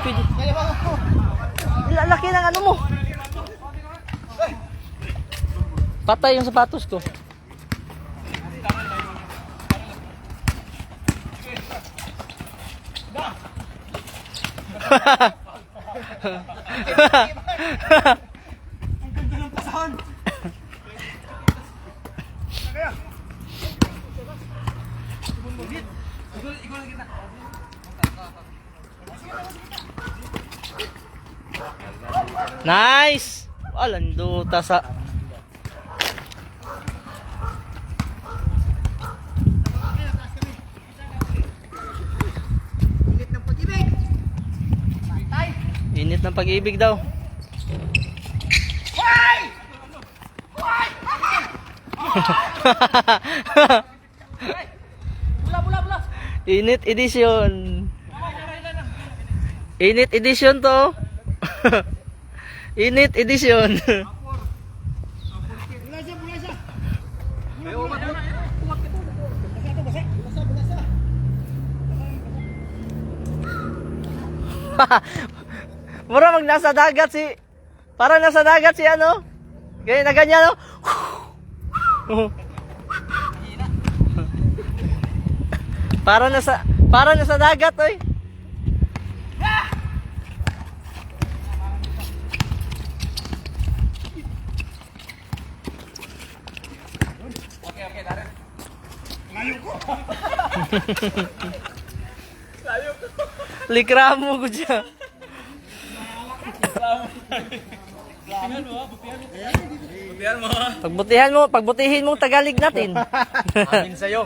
pwede. Lalaki ng ano mo. Patay yung sapatos ko. Ang ganda ng pasahan. Kaya. Ikaw lang kita. Nice! Walanduta sa... Init ng pag-ibig. Init ng pag-ibig daw. Hoy! Hoy! Bula. Init edition. Init edition to. Init edition. Bula siya. Basa. Mura mag nasa dagat si... Para nasa dagat si ano? Ganyan na ganyan no? Para nasa dagat oy. Okay, Darren. Layo ko. Likramo ko siya. Pagbutihin mo Tagalog natin. Amin sa'yo.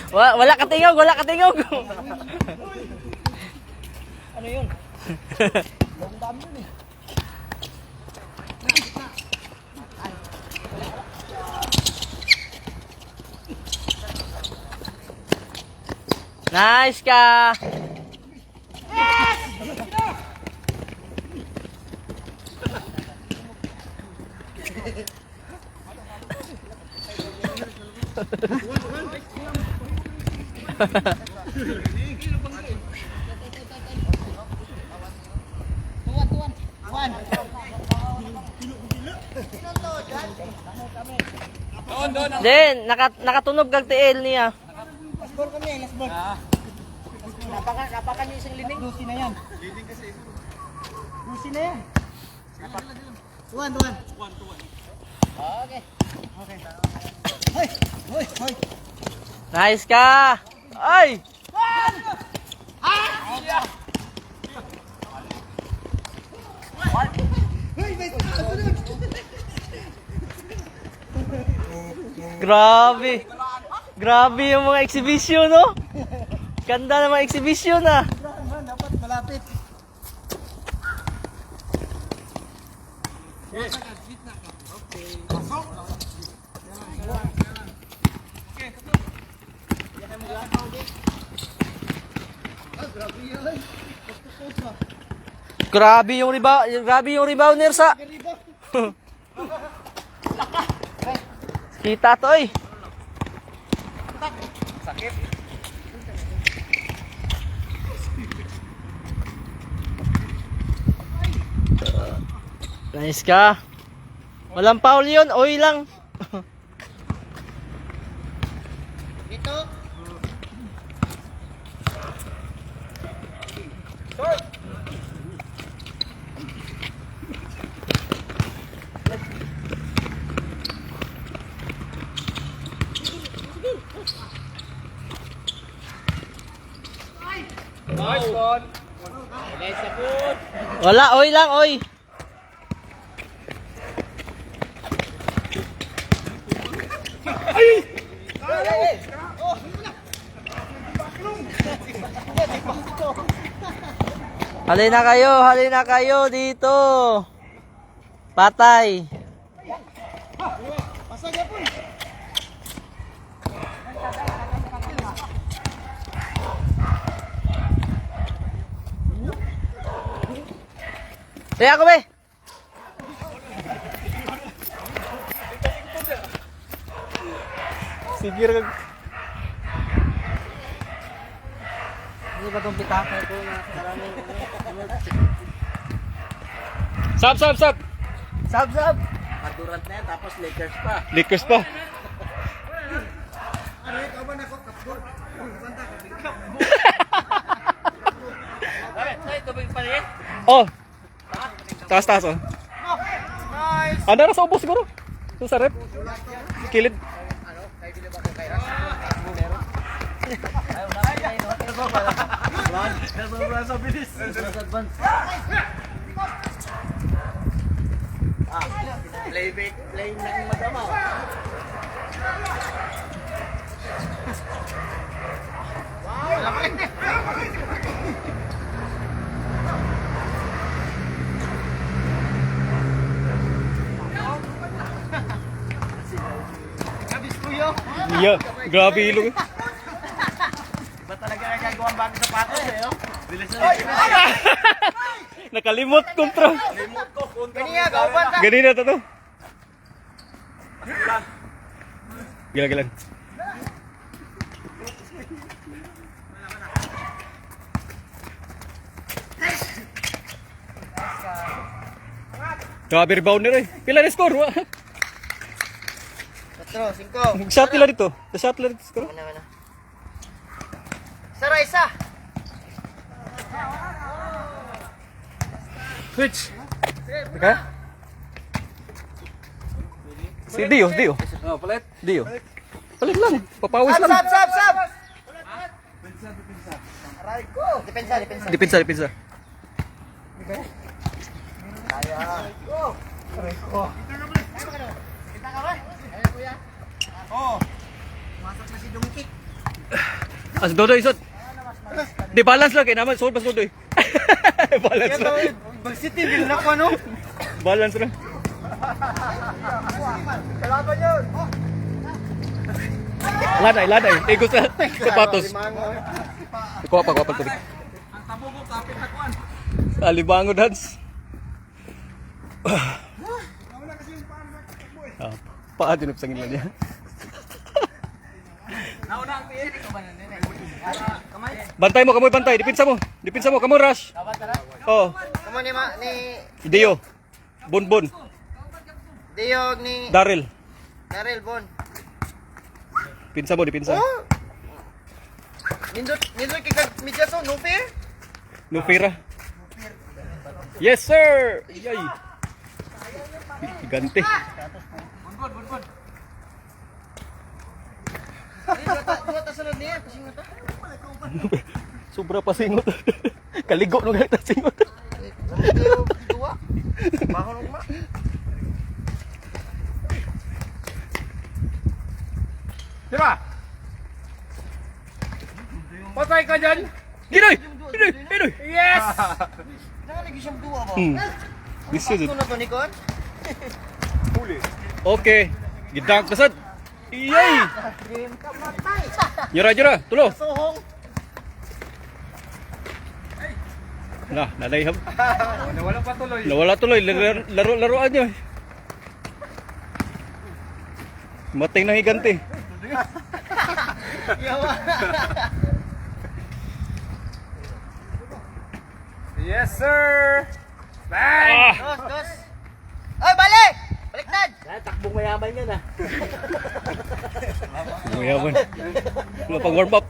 Wala katingog. Ano yun? Ang dami yun eh. Nice ka. Then, nakatunog kag TL niya. Last ball kami, last ball. Napakan niyo isang lining. Lucy na yan. Lining kasi. Lucy na yan. Tuwan. Okay. Hoy. Nice ka. Ay! Grabe yung mga exhibition, no? Ganda ng mga exhibition, ah. Dapat malapit. Grabe yung rebounder sa. Kita to, eh. Sakit. Nice ka. Walang foul yun, oy lang. Ito. Short. Nice one. Nice good. Wala, oy lang, oy. Halina kayo dito. Patay. Pasag po. Kaya ako, be. Sige rin. Hindi ba itong pitaka ito? Sab. Sab! Madurant na yan, tapos Lakers pa. Lakers pa. Ano ikaw ba nako? Kapgol? Ay, tubig pa rin. Oh. Taas, oh. Nice! Ada na sa ubos siguro. Sa rep. Kilid. Sa bilis. Play ng madama. Kabis ko yun. Iya, grabe ilong. Ba talaga nagagawa ang bagong sapatos eh, oh? Bilis na. Nakalimot kontra. Limot ko. Kaniya, gawban ta. Ganina to. Gilan. Grabe rebounder eh. Pila na score? 4, 5. Shot nila dito. Shot nila dito score. Mana. Sara isa. Switch. Okay. Si Dio. Oh, palit. Dio. Palit lang. Papawis lang. Sab. Aray ko. Depensa. Depensa. Aray ko. Kita ka ba? Ayan, kuya. Oh. Masok na si Dungkik. As Dodoy isot. Di balance lang kay naman sold pas Dodoy. Balance lang. Varsity bil na ko ano? Balance lang. Kalaban yun. Laday. Igos na sapatos. Kuha pa tubig. Ang tabugo kapit na kuan. Alibango dance. Paa din sa ngila niya. Nauna ang piye ko ba nene? Kamay. Bantay mo, kamoy bantay. Dipinsa mo, kamoy rush. Dapat tara. Oh, Kamo ni Dio. Bon. Diog ni Daryl. Daryl Bon. Pinsa mo, dipinsa. Oh. Nindot kay media so no fair. No fira. Yes, sir. Yay. Gigante. Bon. Dua ta sunod niya kasi nga ta. Sobra pa singot. Kaligo no gayta singot. Dua. Bahon ugma. Diba? Patay ka dyan! Ginoy. Yes! Saan lagi siyang dua ba? This is it. Ito na to, Nikon? Okay. Gidang kasad. Yay. Game ka matay! Jura, tulo. Sohong! Nanay hab. Nawala pa tuloy. Nawala tuloy. Laruan nyo. Matay na higante. Yawa! Yes, sir! Bang! Dos! Oy, balik! Baliktad! Takbong mayaman yan ah. Mayaman. Wala pang warm up.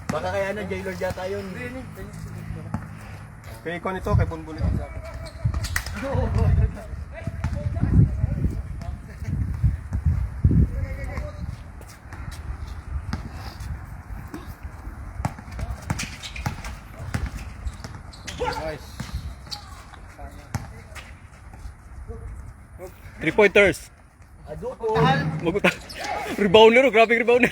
Baka kaya na J-Lord yata yun. Kaya ikaw nito, kay Bunbun ito sa akin. Nice. 3-pointers. Aduko. Maguta. Rebounder, grabe rebounder.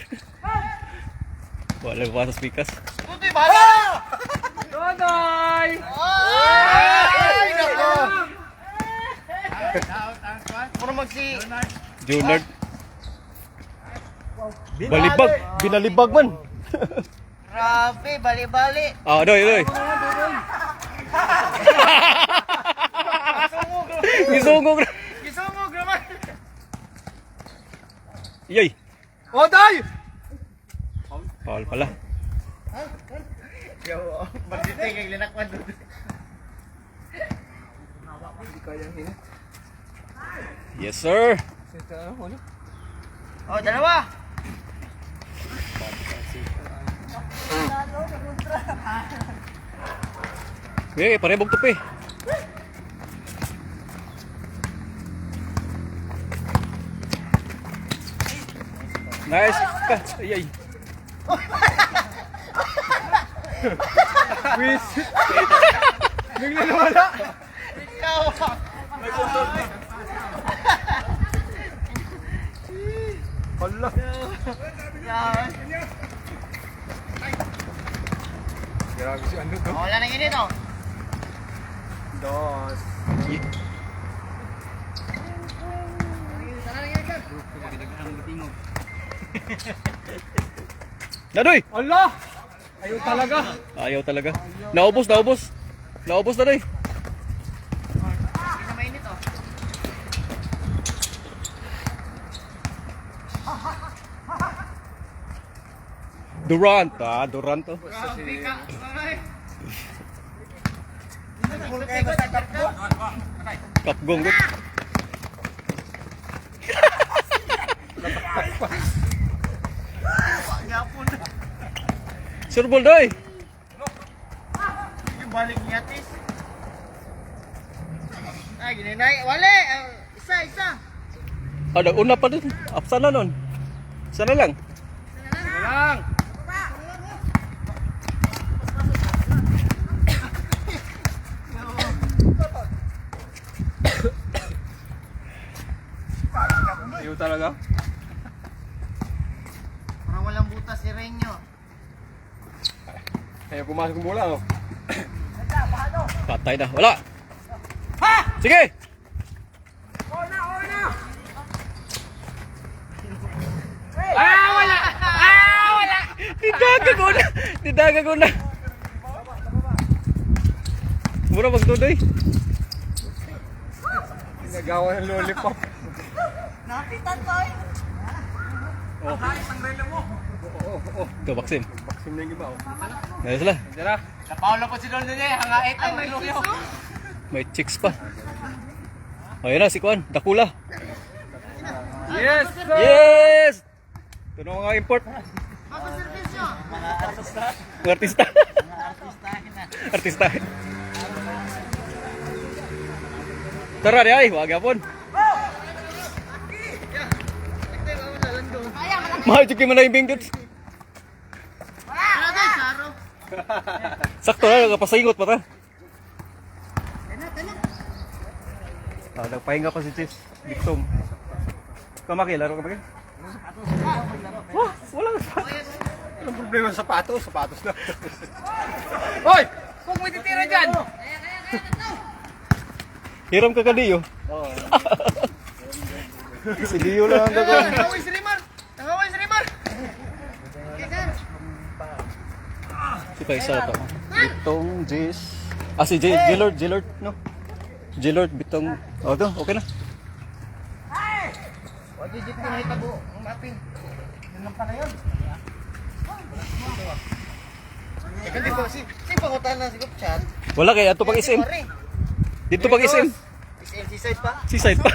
Wala pa sa speakers. Tutoy, bahala! Dodoy! Ay, nako! Puro magsi... Junard. Balibag. Binalibag man. Grabe, bali-bali. Oh, doy, doy. Gisungog na. Gisungog naman. Yay. Oday! Foul pala. Yo, magsitay kay linakwan doon. Hindi kayang hinit. Yes, sir. Sita, ano? Oh, dalawa. Okay, parebog tupi. Nice. Ay, ay. Quiz! Bigla nawala! Ikaw. Hala! Yan. Grabe si ano to? Oh, wala nang init oh. Dos. Dadoy. Allah! Ayaw talaga! Ayaw talaga. Naubos, naubos. Naubos na doy. Hindi na mainit oh. Durant. Durant to. Grabe ka. Ay. Kapgong gut. Yapon. Surbol doy. Yung balik niya tis. Ay, gininay. Wale. Isa. Ada una pa dun. Apsa na nun. Sana lang. Lang! Ayaw talaga? Parang walang butas si Renyo. Ayaw pumasok ng bola, oh. Patay na. Wala. Sige. Wala. Didaga ko na. Didaga ko na. Mura magtudoy. Nagawa ng lollipop. Napitan ko eh. Ito, vaccine. Baksim na yung iba, oh. Ayos lang. Tara! Napaula po si Don niya. Hangait ang relokyo. May chicks pa. Ayun na, si Kwan. Dakula. Yes, sir! Yes! Ito na mga import. Papaservisyo. Mga artista. Mga artista. Mga artistahin na. Artista. Tara di ay, wag yapon. Mahal juga mana yung bingkit. Ano tayo, Saro? Sakto na, nagpasingot pa ta. Nagpahinga pa si Chief. Diktom. Kamaki, laro kamaki. Wala. Anong problema sa sapatos? Sapatos na. Hoy! Huwag mo titira dyan. Hiram ka kadiyo. Si Dio lang ang gagawin. Nangaway si Rimar. Nangaway si Rimar. Si Kaisa to. Bitong Jis. Si J-Lord, no? J-Lord, Bitong. Oh, to, okay na. Huwag digit ko na itabo. Ang mapping. Yun lang pala yun. Hindi po, si pangutan na si Gupchat. Wala kaya ato pag SM. Dito pag SM. Si side pa. Seaside pa.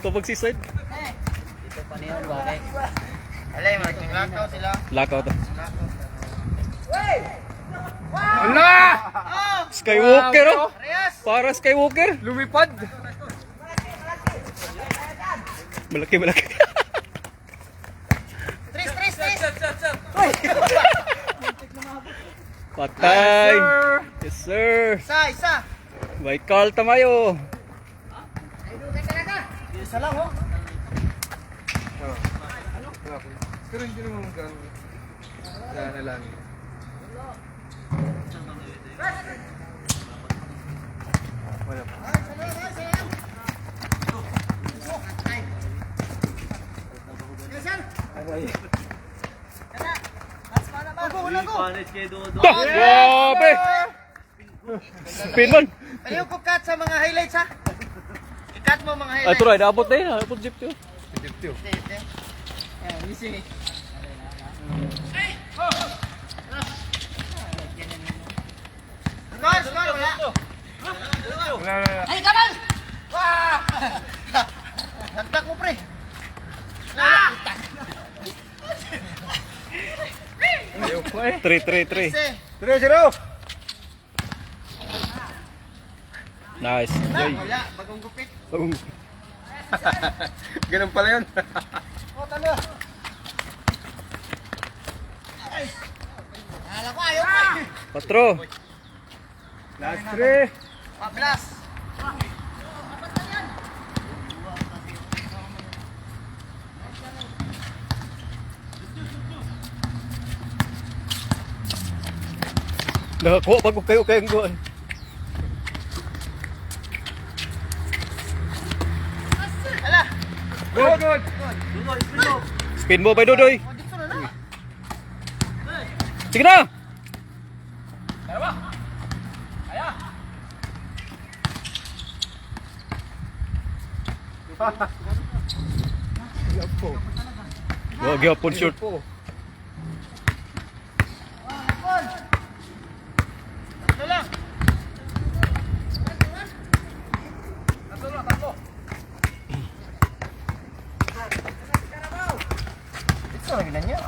Ito pag seaside. Dito pa niya, bakit? Alay, maglakaw sila. Lakaw to. Hala! Skywalker oh. Reyes! Para Skywalker. Lumipad! Malaki, malaki. Tris! Patay. Yes, sir. Isa! May call tamayo. Isa lang, oh. Pero hindi naman gano'n. Gano'n lang. Wala pa. wala ko. Panis kay Dodo. Grabe! Spin man. Ayaw ko cut sa mga highlights ha. I-cut mo mga Ay, highlights. tuloy, naabot na yun. Naabot jeep to. Hindi. Missing eh. Score, wala. Ay, kamal! Wah! Nagtak mo, pre. Ah! 3-3-3. 3-0. Nice. Yay. Wala, bagong gupit. Ganun pala yun. O, talo. Hala ko, ayaw pa. 4. Last 3. Pablas. Nakakuha pag kayo kayong guwan. Hala. Good. Spin mo ba, Dodoy? O, dito na na. Sige na! Wag yapon shoot. Ito lang. Ito lang yun niya.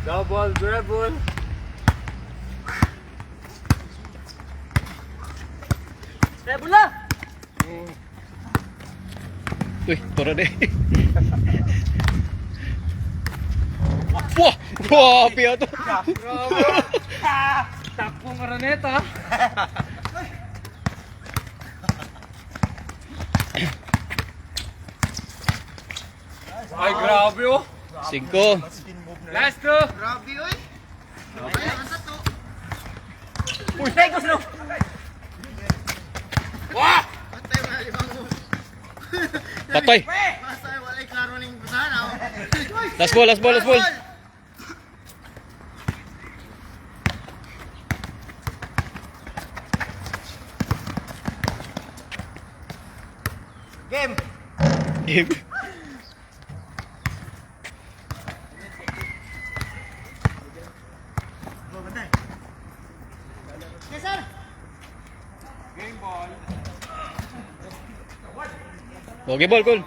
Double dribble. Bola. Uy, tora deh. Wah, wah, piya to. Takpong araneta. Ay, grabe oh. 5. Last two. Grabe, oy. Ayan, ang tato. Uy, Tegos no. Patay mo na limang mo. Patay. Basta wala klaro ning busana. Last ball, last ball, last ball. Game. Game. Yes, sir. Okay, ball, cool.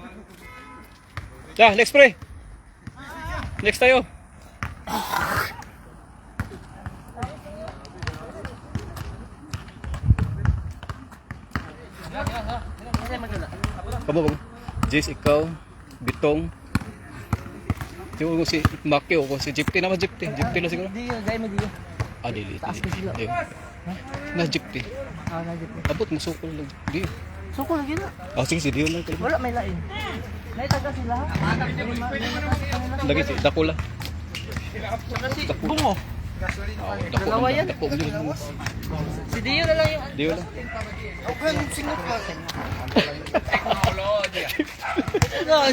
Dah, next pre. Next tayo. Kamu, kamu. Jis, ikaw, Bitong. Tiyo ko si Maki o si Jipti naman Jipti. Jipti lang siguro. Di gay mo di. Ah, dili. Ayun. Na Jipti. Ah, nagit. Abot mo sukol lang. Di. Suko lagi na. Ah, sige, si Dio lang. Wala may lain. Naitaga sila. Lagi si Dakula. Bungo. Dako. Dalawa yan? Dako mo yun. Si Dio na lang yung Dio lang. Okay, singot ka.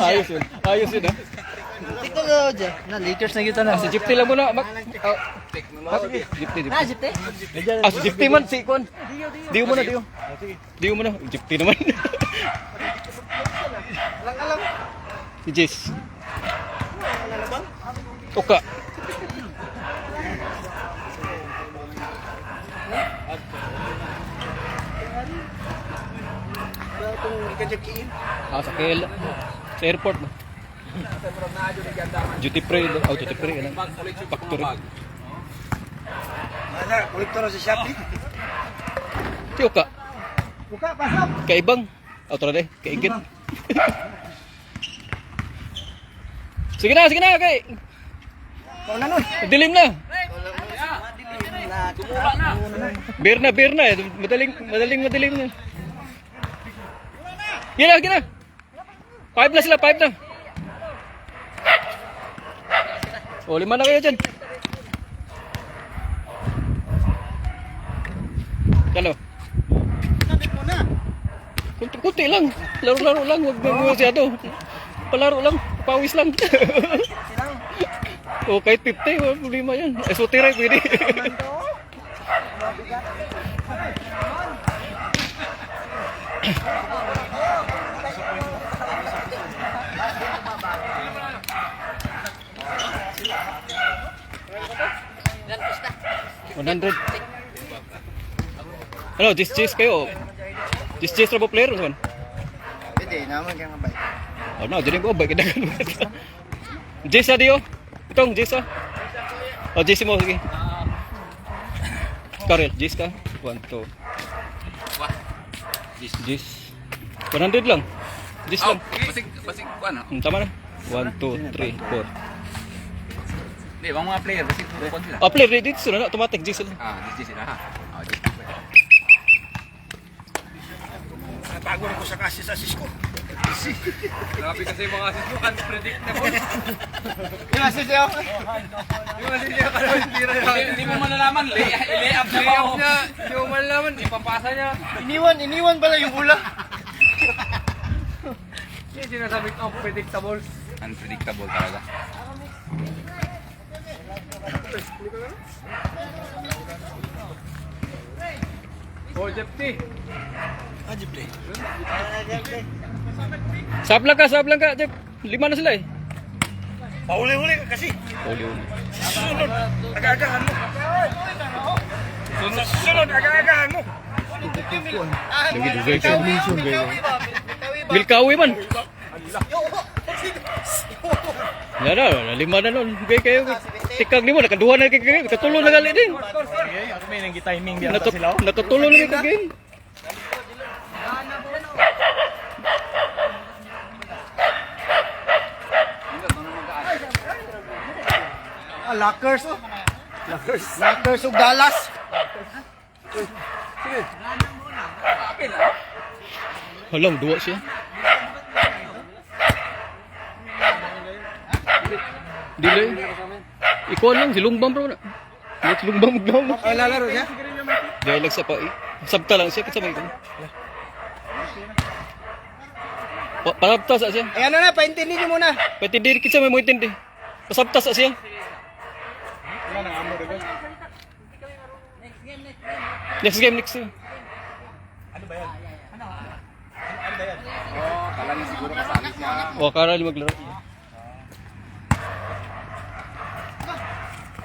Ayos yun. Ayos yun, ha? Tiko na dyan. Na Lakers na kita na. Si Jipti lang muna. Jipti, Na Jipti. Jipte. Ah, si Jipti man. Si Kwan. Dio muna, Dio. Dio muna. Jipti naman. Si Jis. Oka. Ah, sa KL. Sa airport na. Duty free. Oh, duty free. Factory. Ano, kolektor sa Shopee. Si Oka. Buka, pasok. Kaibang. Auto na kaigit. Sige na, sige na. Kay. Dilim na. Beer na. Madaling na. Gina. 5 na sila, 5 na. O, 5 na kayo dyan. Kano? Sabi mo na. Kunti lang. Laro lang. Huwag siya to. palaro lang, pawis lang. O kahit 50, wala problema yan. Eh, so tiray pwede. $100. Ano, Jis kayo. Jis rabo player man. Pwede, naman kang abay. Ano, jadi ko ba kidagan. Jis adio. Itong Jis ah. Oh, Jis mo sige. Karel, Jis ka. 1 2. Jis. 100 lang. Jis lang. Basig ko ano? Tama na. 1 2 3 4. Hindi, mga player, basig ko sila. Ah, player ready dito na automatic Jis lang. This sila ha. This. Natago na ko sa kasi sa Cisco. Grabe kasi yung mga assist mo, unpredictable. Yung assist yun? Yung assist niya kalawin tira. Hindi mo malalaman, lay-up niya. Hindi mo malalaman, ipapasa niya. Iniwan pala yung bola. Yung sinasabi ko, unpredictable. Unpredictable talaga. Oh, Jepti. Sablang ka, Jeff. 5 na sila eh. Pauli-uli ka kasi. Uli. Sunod, agagahan mo. Sunod, agagahan mo. Lagi dugay ka. Milkawi man. Ya na, 5 na nun. Gay kayo. Tikag ni mo, nakaduha na kayo. Nakatulo na gali din. May nang timing dia Nakatulo na kayo game. Lockers oh. Lockers o Dallas. Halang, duwa siya. Dili. Ikaw lang, si Lungbang bro na. Si Lungbang maglaw. Lalaro niya? Dahil lang sa pa. Sabta lang siya, kasabay ko. Pasabta sa siya. Eh ano na, paintindi niyo muna. Pati diri kita may mo intindi. Pasabta sa siya. Next game, next game. Kala niya siguro kasali siya. O, karal maglaro.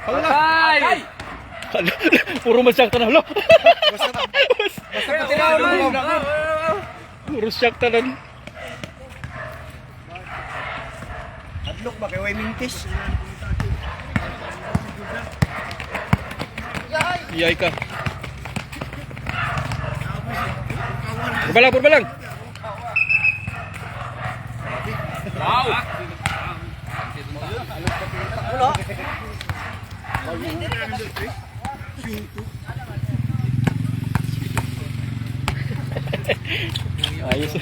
Ay! Puro masyakta na. Hala. Basta patinaw mo. Puro syakta na. Adlock ba kayo ay mintis? Iyay ka. Purba lang. Wow! Ayos.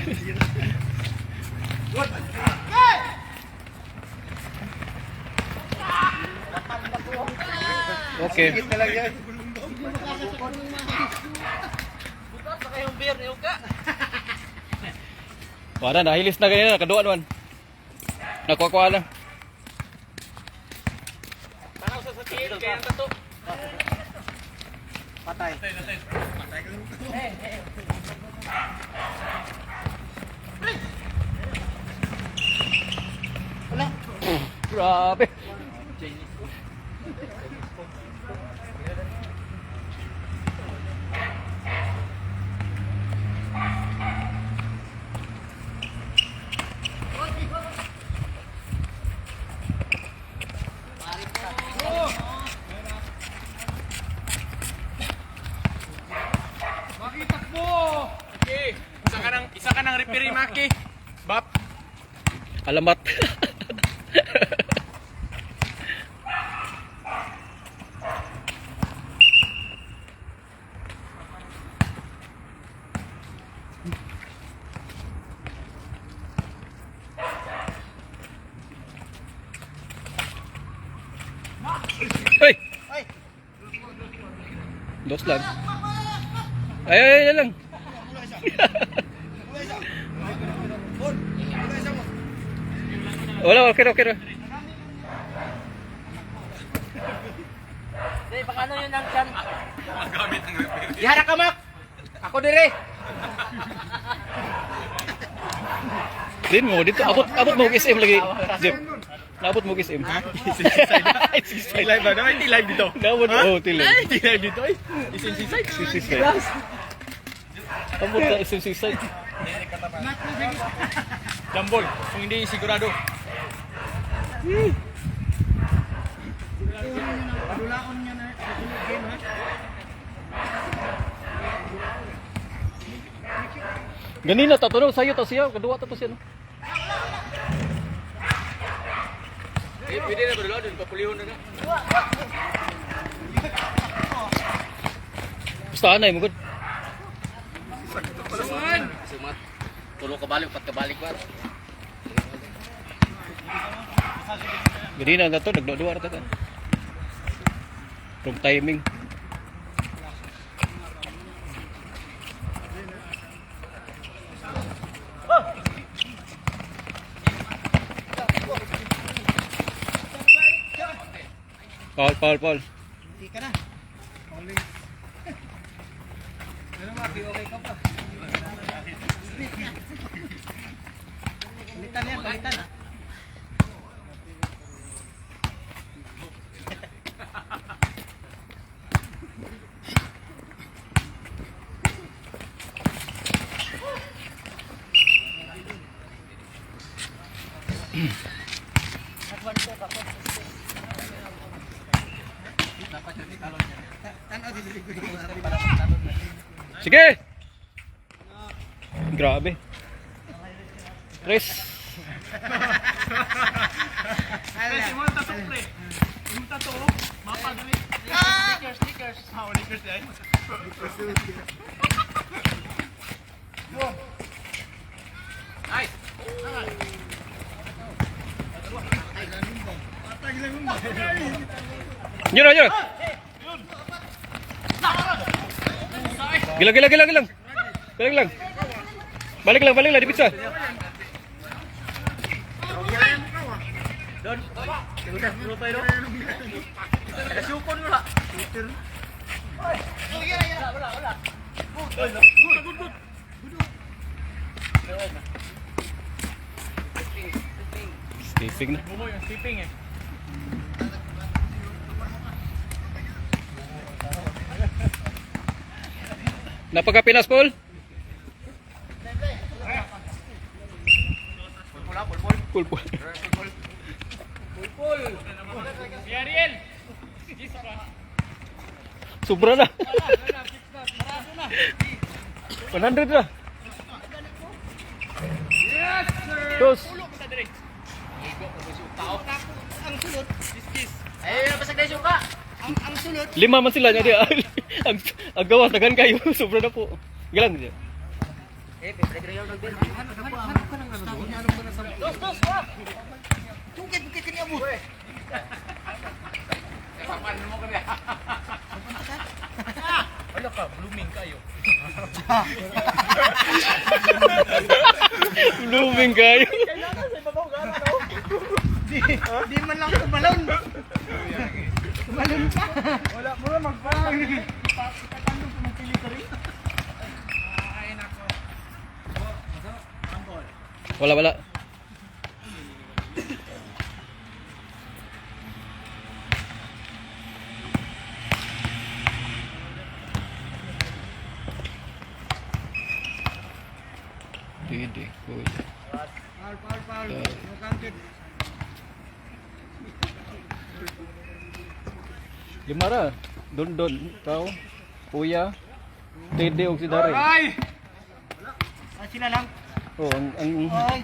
Okay. Wala na, hilis na ganyan, nakaduan man. Nakuha na. Patay. Grabe. Makita mo! Okay. Isa ka ng referee, Maki. Bap. Alamat. Hey! Dos lang. Ay, lang. Wala, okay na, okay na. Hindi, baka ano yun ang chan. Ihara ka, Mak! Ako dire! Din mo, dito, abot mo SM lagi. Jeff, naabot mo SM. May live ba? May live dito. Naabot, oh, tilay. May live dito eh. Isin si Sai. Abot na SM side. Jambol. Kung hindi sigurado. Padulaon niya na game, ha? Ganina, tatanong sa'yo, tapos siya, kadua tapos siya. No? Pwede na ba doon? Papulihon na na. Basta anay mo, good. Sumat. Tulong kabalik, pat kabalik ba? Ganina nga to, nagdua-dua na tayo. From timing. Paul. Hindi ka na. Pero Maki, okay ka pa. Balitan yan, balitan, ha? Sige! Grabe. Chris. Yung tato pre. Yung tato. Mapa dali. Stickers. Ah, stickers dai. Ay. Yun. Gilang. Balik lang, di pizza. Don. Udah dulu tayo. Ada supon wala. Wala. Good. Stiffing na. Bumo yung stepping eh. Napaka-Pinas, Paul? Pul. Si Ariel. Sobra na. 100 na. Dos. Ang sulod. Ay, basag na yung suka. Ang sulod. 5 man sila niya dia. Ang gawas dagan kayo, sobra na po. Gilang dia. Pwede yung nag-ben. Hanap ka ng ano doon. Hanap ka na sa... Dos! Tungkit ka niya mo. Paano mo kaya? Wala ka, blooming kayo. Blooming kayo. Di man lang tumalon. Tumalon pa. Wala mo na magparang. Itatandong kung magpili ka rin. Wala. Dede, cool. Foul. No counted. Limara, Don, tao, Kuya, Tede og si Darren. Ay! Sila lang. Oh, ang Ay,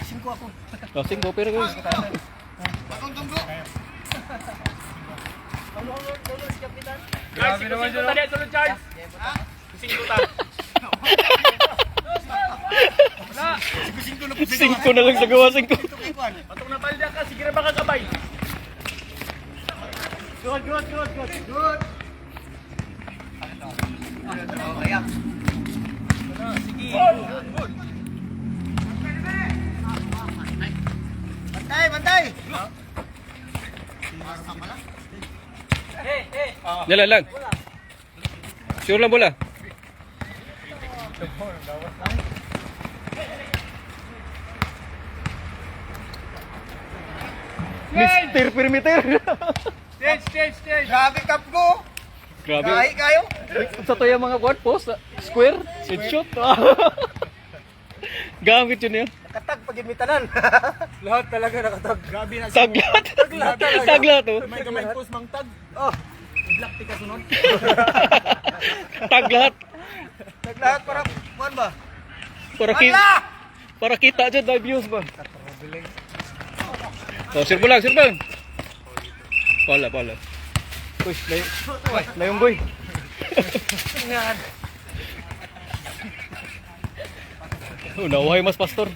singko ako. kasing go pero guys. Tunggo. Guys, si tadi tulog charge. Singko ta. Singko na lang sa gawa, singko. Patong na palda ka, sige na baka kabay. Good. Dala lang. Sure lang bola. Mister Perimeter. Stage. Grabe kap ko. Grabe. Gahi kayo. Sa to yung mga quad post, square, shoot. Gamit yun yun. Katag pagimitanan. Lahat talaga nakatag. Grabe na. Taglat. Taglat oh. May gamay post mang tag. Oh, Black tika sunod. Taglat. naglahat para kuan ba? Para kita dyan na views ba? Oh, sir lang. Pala. Uy, layong boy. Oh, nawahay mas pastor.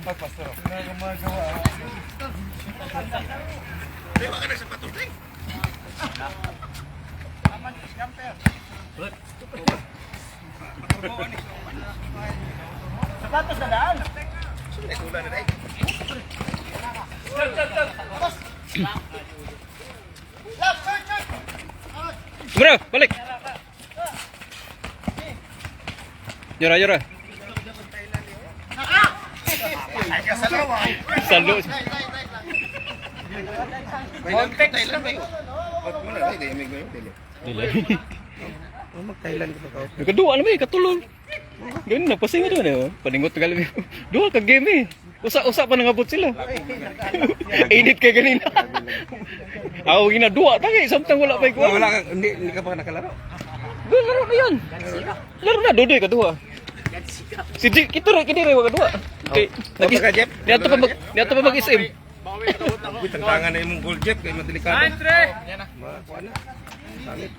Sapatos na daan. Bro, balik. Yura. Salo. Context. Dili. Mag-Thailand ko ba? Kedua na may katulong. Ganun na pasing ito na. Paningot gali. Dua ka game eh. Usa pa nangabot sila. Edit kay ganina. Ako gina dua tagay samtang wala pa ikuha. Wala ka, hindi ka pa nakalaro. Laro na yan. Laro na dodoy kadua. Si J, kita rin wa kadua. Okay. Niato pa mag-SM. Tantangan na yung goal jet kay madelikado. Makuha na. Salit.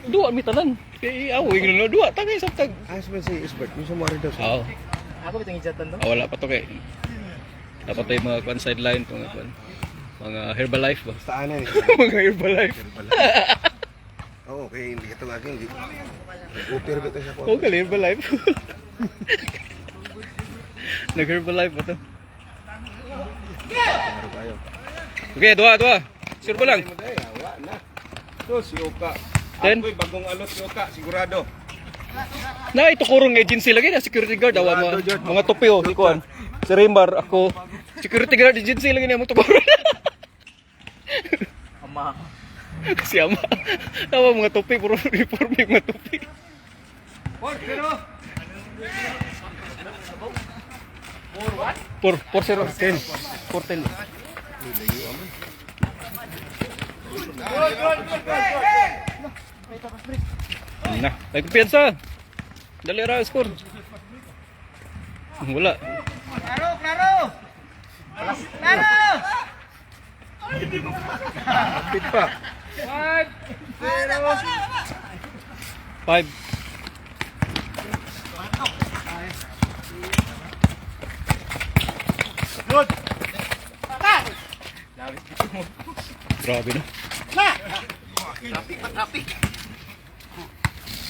Dua mi tanan. Kay ako gina dua tagay samtang. Ayos man si Isbert, yung sumari daw siya. Oo. Ako bitong ijatan to. Wala pa to kay. Dapat tayo mga kwan sideline mga kwan. Mga Herbalife ba? Saan na eh? Mga Herbalife. Oo, kaya hindi ka talaga hindi. Upir ba ito siya po? Okay, Herbalife. Nag-Herbalife ba to? Okay, dua. Sure pa lang. Wala na. So, si Oka. Ten? Ako'y bagong alot si Oka, sigurado. Na ito kurong agency lagi na security guard awa mga tupi oh si kuan. Si Rimbar ako. Security guard agency lagi na mo tukuron. Ama. Si Ama. Tawa mga tupi puro uniform mga tupi. Por 10. 10. Na, may kumpiyansa. Dali ra score. Wala. Klaro! Pit pa. 5. Grabe na. Traffic.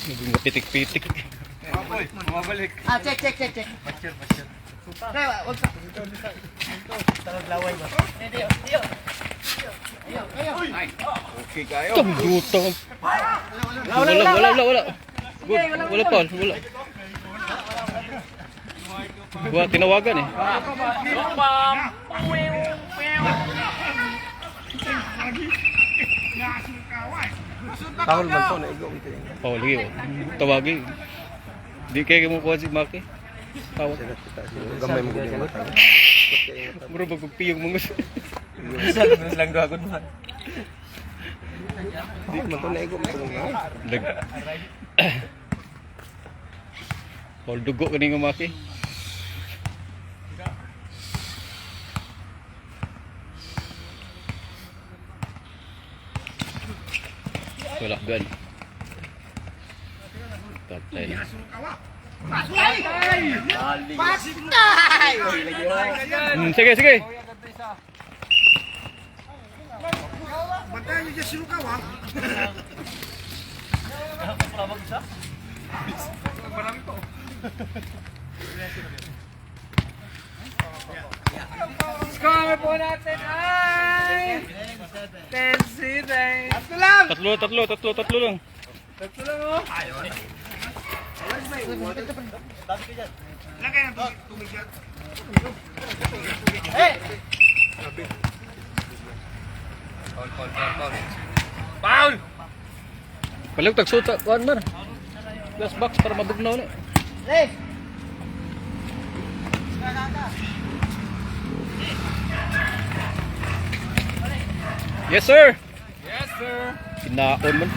Naging pitik-pitik. Mabalik. Ah, check. Basher. Pre, wag ka. Tarog laway ba? Dio. Okay kayo. Ito, buta. Wala. Good. Wala pa. Wala, tinawagan eh. Tahol man to na igo ito. Oh, lagi oh. Tawagi. Di kaya mo kuha si Maki. Tawag. Gamay mo gud mo. Bro, magpipiyong mga. Lang dragon man. Di man to na igo mo. Lag. Hol dugo kani nga Maki. Wala gan. Patay na. Sige. Bantayan niyo dyan si Lukawa. Score po natin ay President. Tatlo lang! Tatlo lang. Tatlo lang oh. Lagay ng tubig yan. Foul! Palag tagsuot sa kuan man. Glass box para mabugnaw na. Hey! Yes sir. Yes, sir. Kinaon man.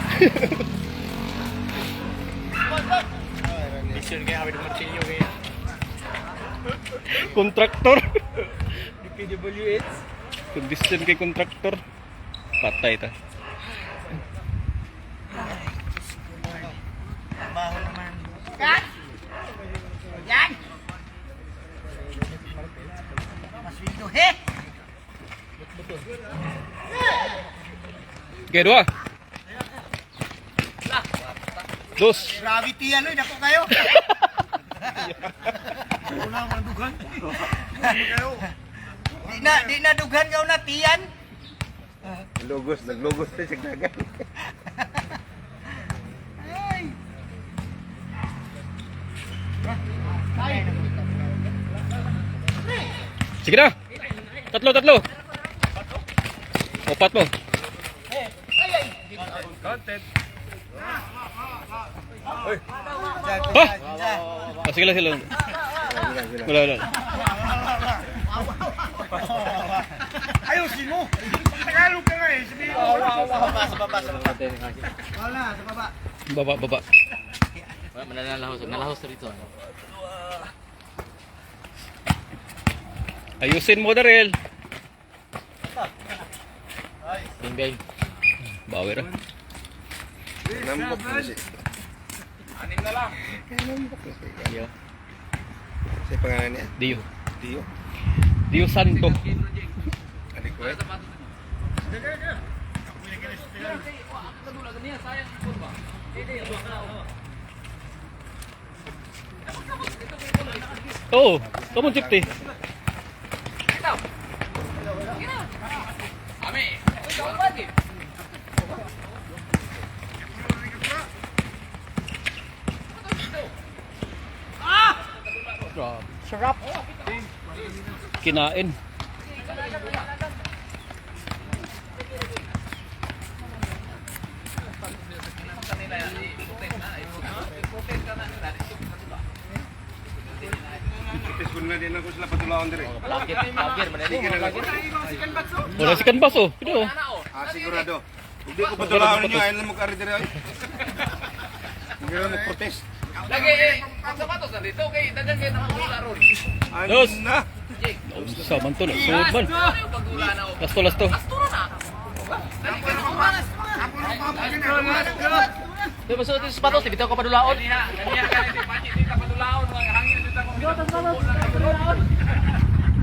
Mission kaya kami dumarchinyo kaya. Kontraktor. PWH. Kondisyon kay kontraktor. Patay ta. Baho naman. Yan! Yan! Maswito, he! Okay, dua. Dos. Gravity yan, oy. Dako kayo. Wala akong dugan. Di na dugan kayo na, tiyan. Naglugos na siya dagan. Sige na. Tatlo. Opat mo. Content. Ha? Sige lang sila. Wala. Ayusin mo. Tagalog ka nga eh. Sabihin mo. Sa baba. Wala, sa baba. Baba. Nalahos rito. Ayusin mo, Darel. Bing. Bawi ra. Nambok na siya. Anim na lang. Dio. Siya pangalan niya? Dio. Dio. Dio Santo. Adik ko eh. Oh, kamu cipti. Ami. Sarap. Kinain. Itis ko na din ako sila patulaon dire. Lagir, manali. Wala si Kanbas oh. Pino. Sigurado. Hindi ko patulaon ninyo, ayaw lang mag-ari dire. Hindi na mag-protest. Lagi ang sapatos na dito kay dagan kay nakakula ron. Dos. Na! Sa man to na. Suod man. Pagdula na o. Lasto. Di ba suot yung sapatos? Bitaw ka pa dulaon. Kaniya ka ni pachi dito padulaon mga hangin dito ko.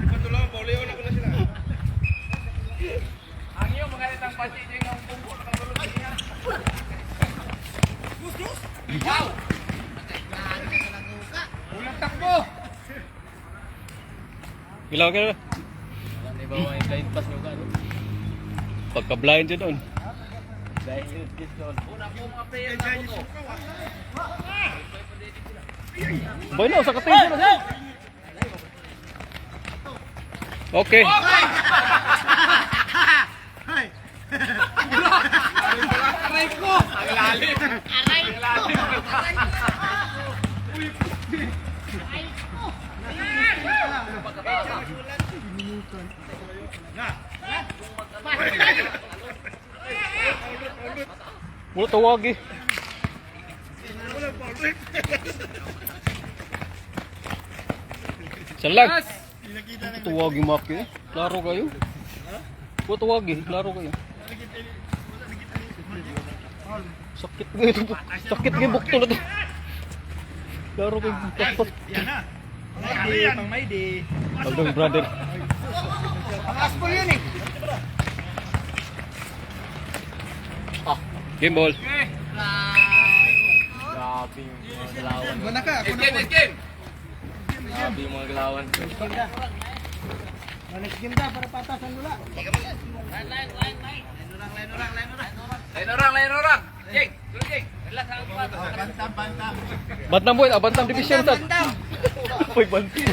Patulaon, paulion ako na sila. Ang iyo mga itang pachi ding ang bumbo na katulog niya. Wow. Ulang takbo. Ilaw ka na. Di ba yung blind pass nyo ka? Pagka-blind yun doon. Dahil yun, doon. Una po mga player na po to. Boy na, sa katin na. Okay. Aray ko! Ang lalim! Aray ko! Wala tawag eh. Salag. Tawag yung map eh. Klaro kayo. Wala tawag eh. Klaro kayo. Sakit nga ito. Sakit nga yung bukto na ito. Klaro kayo. Pang may di. Pagdong brother. Ang aspol yun eh. Game ball. Grabe yung mga galawan. Mana ka? Ako na po. Game! Grabe yung mga galawan. Next game ta para patasan nula. Lain orang. Jeng, turun Jeng. Relax ang kumat. Bantam boy, bantam division tad. Apoy bantam.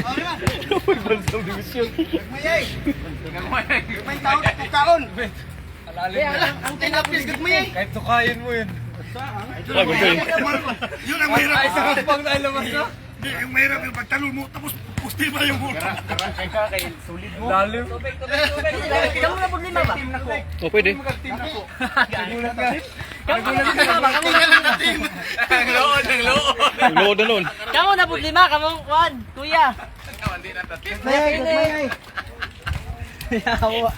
Apoy bantam division. Mayay. Tingnan mo yan. May taon kaon. Alalim na. Ang tinapis gud mayay. Kahit tukayin mo yun. Ah, gusto. Yun ang mahirap. Ay, sa kapang tayo labas na. Yung mahirap yung pagtalon mo, tapos pusti ba yung muro? Lalim. Kamu na problema ba? Oh, pwede. Nagulat ka. Ang loon. Load na noon. Kamu na problema, kamu Juan, kuya. Mayay, mayay. Yawa.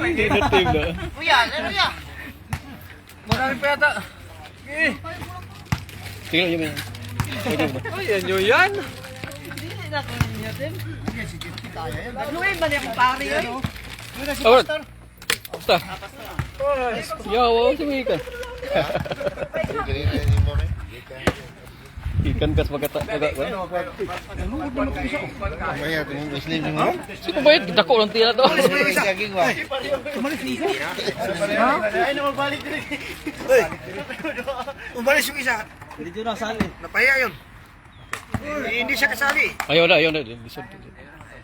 Hindi na team na. Kuya, ano ya? Marami pa yata. Tingnan nyo yan. Pwede ba? Ay, yan yun yan. Dili na ko niya din. Luwin ba niya kung pari yun? Alright. Basta. Yawa, sige ka. Ikan kas magkata. Sino ba yun? Dako lang tira to. Umalis yung isa. Dito na sali. Napahiya yun. Hindi siya kasali. Ayaw na. Lisod.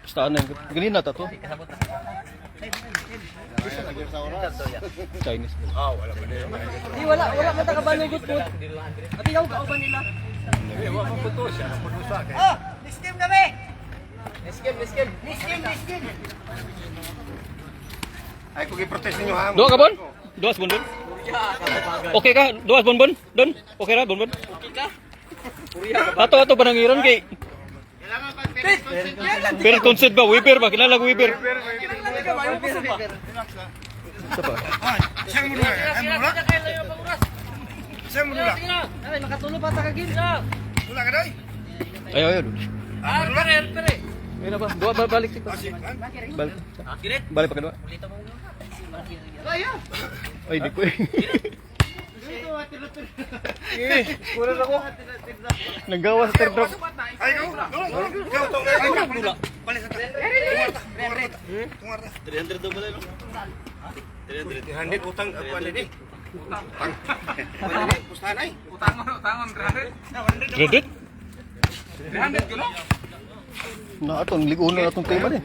Basta na. Ganina ta to. Chinese. Di wala man ta kabanoy gud. Ati yaw ka ba nila? Oh, next game kami. Next game. Ay, kung i-protest ninyo ha. Dua ka bon? Duas bon. Okay ka? Duas bon. Don. Okay ra bon. Okay ka? Ato panangiran kay. Pero concept ba? Weber ba? Kilala ko Weber. Isa pa. Siyang mo na. Siyang mo na. Ay, makatulo pa ta ka game. Wala ka doy. Ayaw. Pere. Ayun na ba? Dua ba balik sik. Balik. Balik pa kedua. Ay, di ko eh. Kulang ako. Nanggawas third drop. Ay, go. Go, to. Ay, go. Balik sa tayo. Tungar ta. 300 daw balay, no? 300 utang ako ano ni? Utang. Pustahan ay. Utangon, grabe. Credit? 300 kilo. Na atong ligo na atong tema ni.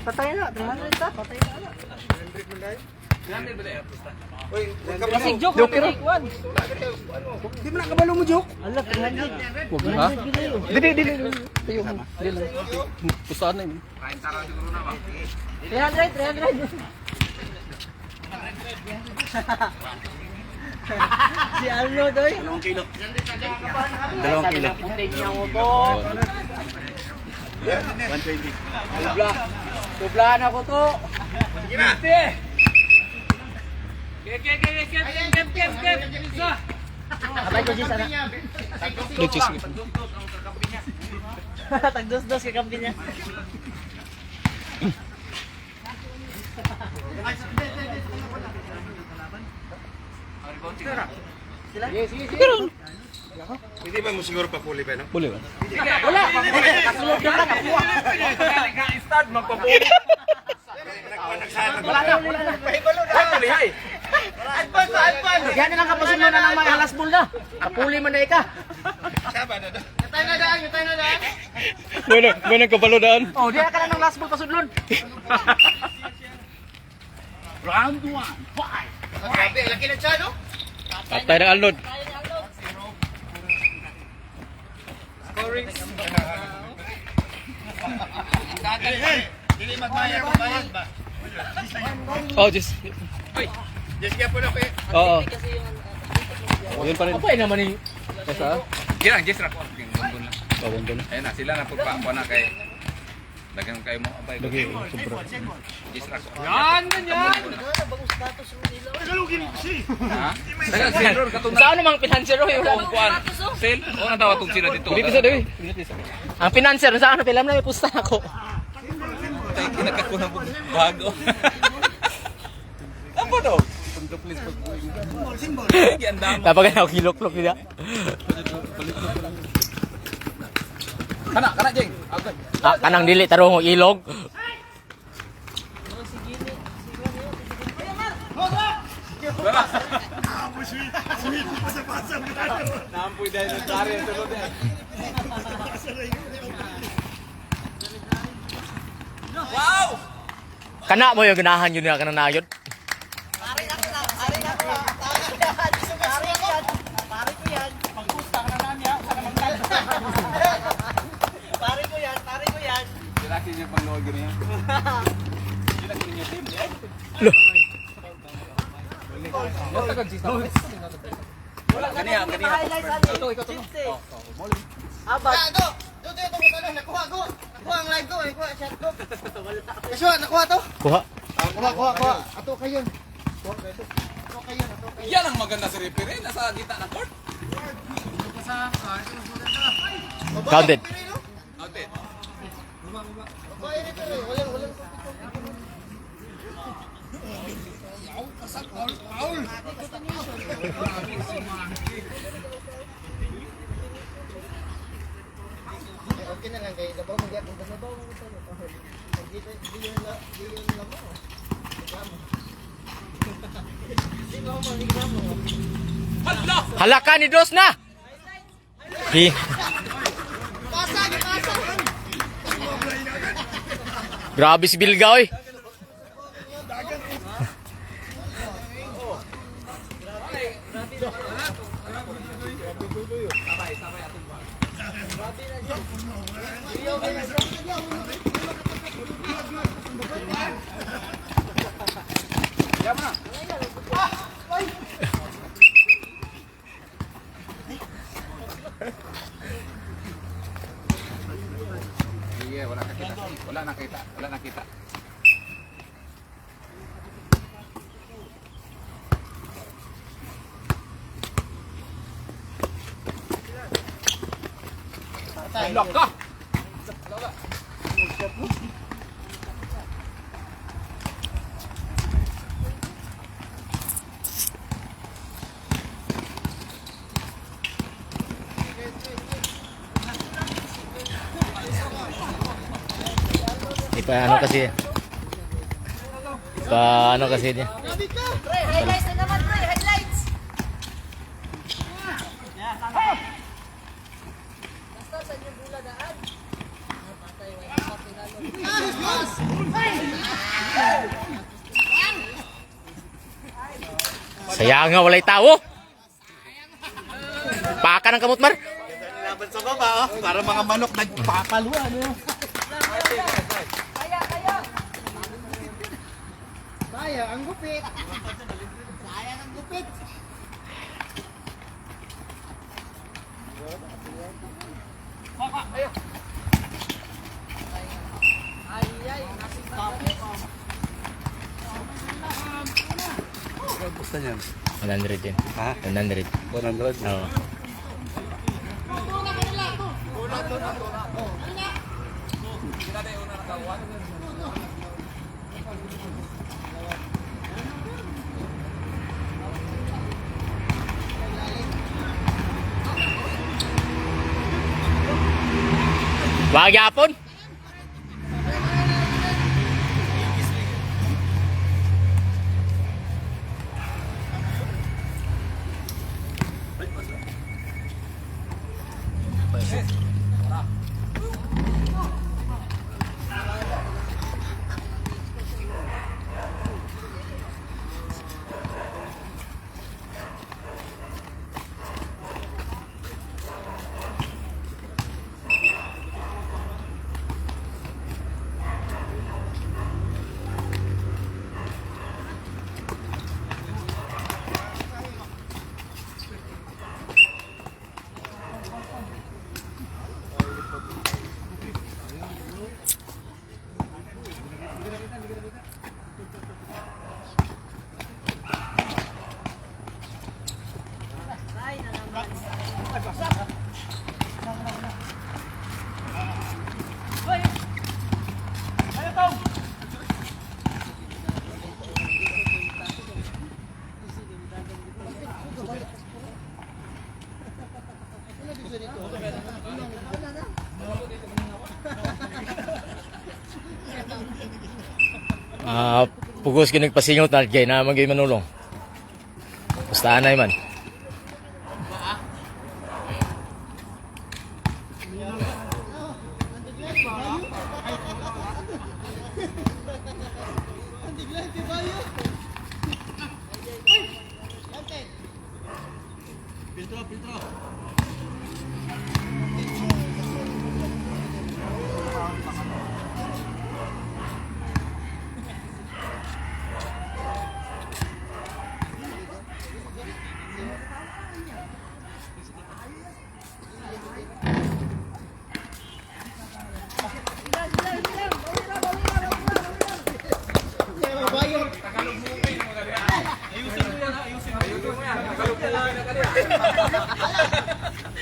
Patay na. 300 ta. Patay na. 300 ba tayo? Kasig joke Joke ra. Juan. Di mo na kabalo mo, Jok. Ala 300. Wag na. Dili. Tayo. Dili. Pusahan na yun. Kain tara siguro na ba? 300. Si Arno doy. 2 kilo. Tingnan mo po. 120. Tublaan ako to. Isa. Abay ko si sana. Legis. Tagdos-dos ka kampi niya. Hindi ba mo siguro pa puli pa, no? Boleh ba? Wala. Kasulod na ka nakuha. Start magpapulo. Wala na. Ay, pulihay. Yan na lang kapasunod na ng mga halasbol na. Kapuli man na ka. Bueno kapalodaan. Oh, di ka na ng last ball pasudlon. Round 1. Grabe, laki na siya, no? Atay ng Alnod. Dili magmaya kung bayad ba? Oh, just. Just kaya po na kayo. Oo. Yun pa rin. Apa naman ni? Basta. Kira, just ra ko. Bawang doon. Ayun na, sila na pagpakuha na kay lagyan kayo mo. Abay, Lagi sobra. just ra ko. Yan, ganyan. Ha? Dagan sila katong Saan namang pinanser ro yung kuan. Sale. O na tawag sila dito. Dito sa dewi. Ang pinanser saan na pilam na may pusta ako. Tay kinakakuha mo bago. Apa do? Yan damo. Dapat ako kilok-lok nila. Kana jeng. Okay. Kanang dili tarong ilog. Nampoy dahil ng tari ang tulog yan. Wow! Kana mo yung ganahan yun na kanang nayod. Pare ako lang. Pare ako lang. Pare ko yan. Pare ko yan. Pagpusta ka na namin ha. Sa namang tayo. Pare ko yan. Pare ko yan. Silaki niya pang luwag niya. Silaki niya team. Wala kaniya. Highlights ali. Ito. Abad. Nakuha ang live ko, nakuha ang shot ko. Joshua, nakuha to? Kuha. Kuha. Ato kayo. Yan ang maganda sa referee. Nasa gitna ng court. Counted. Outed. Okay na lang kayo. Dabaw mo gyapon. Dabaw mo ito. Di yun lang mo. Hala! Halaka ni Dos na. Di. Grabe si Bilga oy. Sige, wala nakita. Wala nakita. Lock ka! Ano kasi niya. Pre, highlights na naman pre. Highlights. Basta sa inyong buladaan. Patay. Wala pinalo. Sayang nga walay tao. Paka ng kamot mar. Laban sa baba, para mga manok nagpapaluan. Sayang ang gupit. Sayang ang gupit. Basta niyan. 100 din. Ha? 100. 100. Oo. Wag yapon. Pugos kinagpasingot na kay na magay manulong. Sanay man.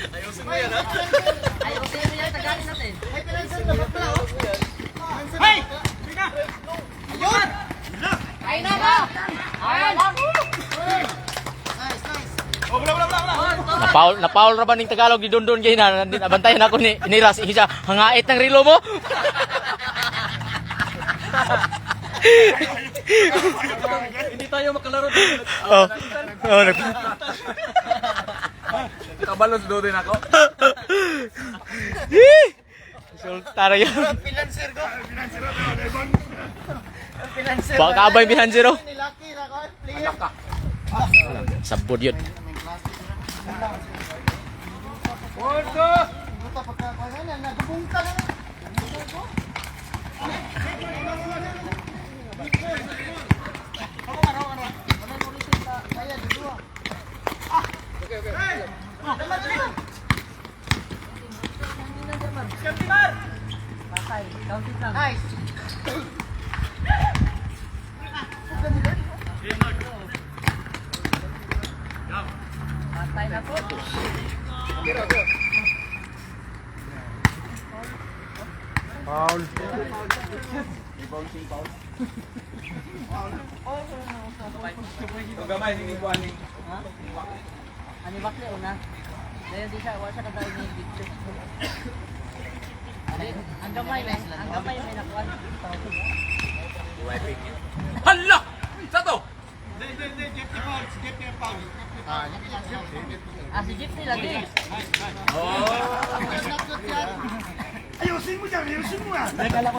Ayusin mo yan, tagalin natin. Ay, pinansin na bakla, oh. Hey! Bina! Ayun! Ay na ba? Ay na. Nice, nice. Oh, wala, wala, wala, wala. Napaul ra ba ning Tagalog di Dondon kay na nabantayan ako ni Ras isa hangait ng relo mo. Hindi tayo makalaro dito. Oh. Oh, Kabalos do din ako. Sultara yun. Pinanser ko. Baka abay bihan zero. Nilaki na ko. Player. Sabod yun. Bordo! Buta pagkakakuha na. Nagabungka na. Nice. Patay na po. Gamay hindi ko ani. Ani bakle una. Dayon di siya, wala siya kadali ni Victor. Ang gamay may nakuha. Hala! Sato. Ah, si Jeep nila di. Ayusin mo dyan, ayusin mo nga. Pangalawa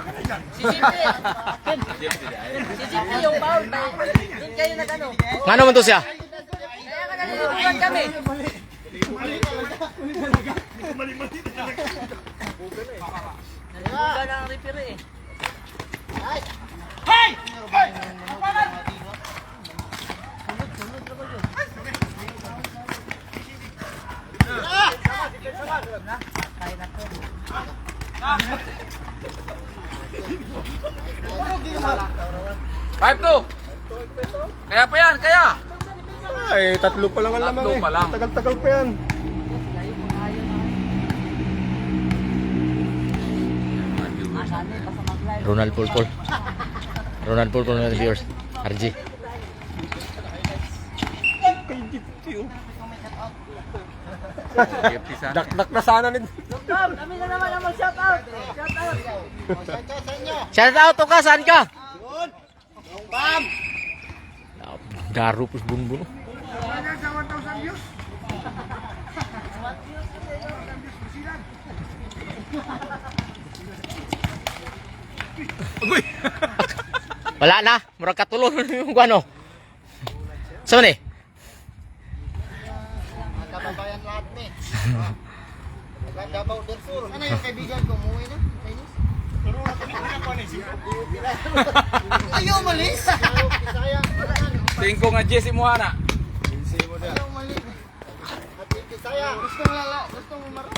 ka na dyan. Si Jeep yung bowl. Doon kayo nag-ano. Ngano man to siya? Kaya ka nalilibugan kami. Nalilibugan ang referee eh. Hey! Hey! Sunod na ko yun. Patay na to. Five to. Kaya pa yan, kaya. Ay, tatlo pa lang ang lamang Tatlo pa lang. Tagal-tagal pa yan. Masali, basta mag-live. Ronald Pulpul. Ronald Pulpul ng viewers. RG. Dakdak na sana nito. Tom, kami na naman ang mag-shout out. Shout out. Shout out to ka, saan ka? Bam! Daru pus bun-bun. Wala sa 1,000 views. Wala na, murag katulon yung ano. So ni? Kababayan lahat ni. Davao del Sur. Ano yung kaibigan ko? Umuwi na? Chinese? Ayaw malis! Tingko nga Jesse mo ana. Ayaw malis. At Bisaya. Gusto mo lala? Gusto mo maro?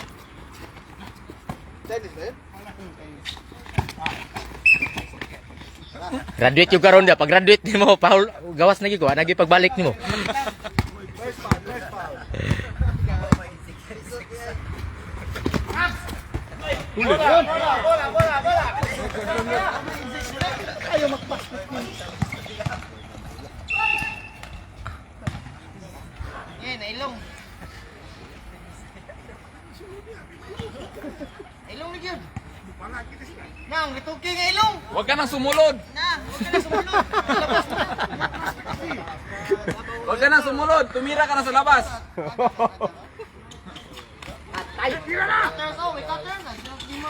Chinese ba yun? Graduate yung karon dia. Pag graduate nimo, Paul, gawas na gid ko, nagi pagbalik nimo. Bola! Ayaw magpasok mo. Yan, nailong. Ilong lagi yun. Nang, ituki nga ilong. Huwag ka nang sumulod. Na, huwag ka na sumunod. Labas na. Huwag ka na sumunod. Tumira ka na sa labas. Cutter ko, may cutter na. Di mo.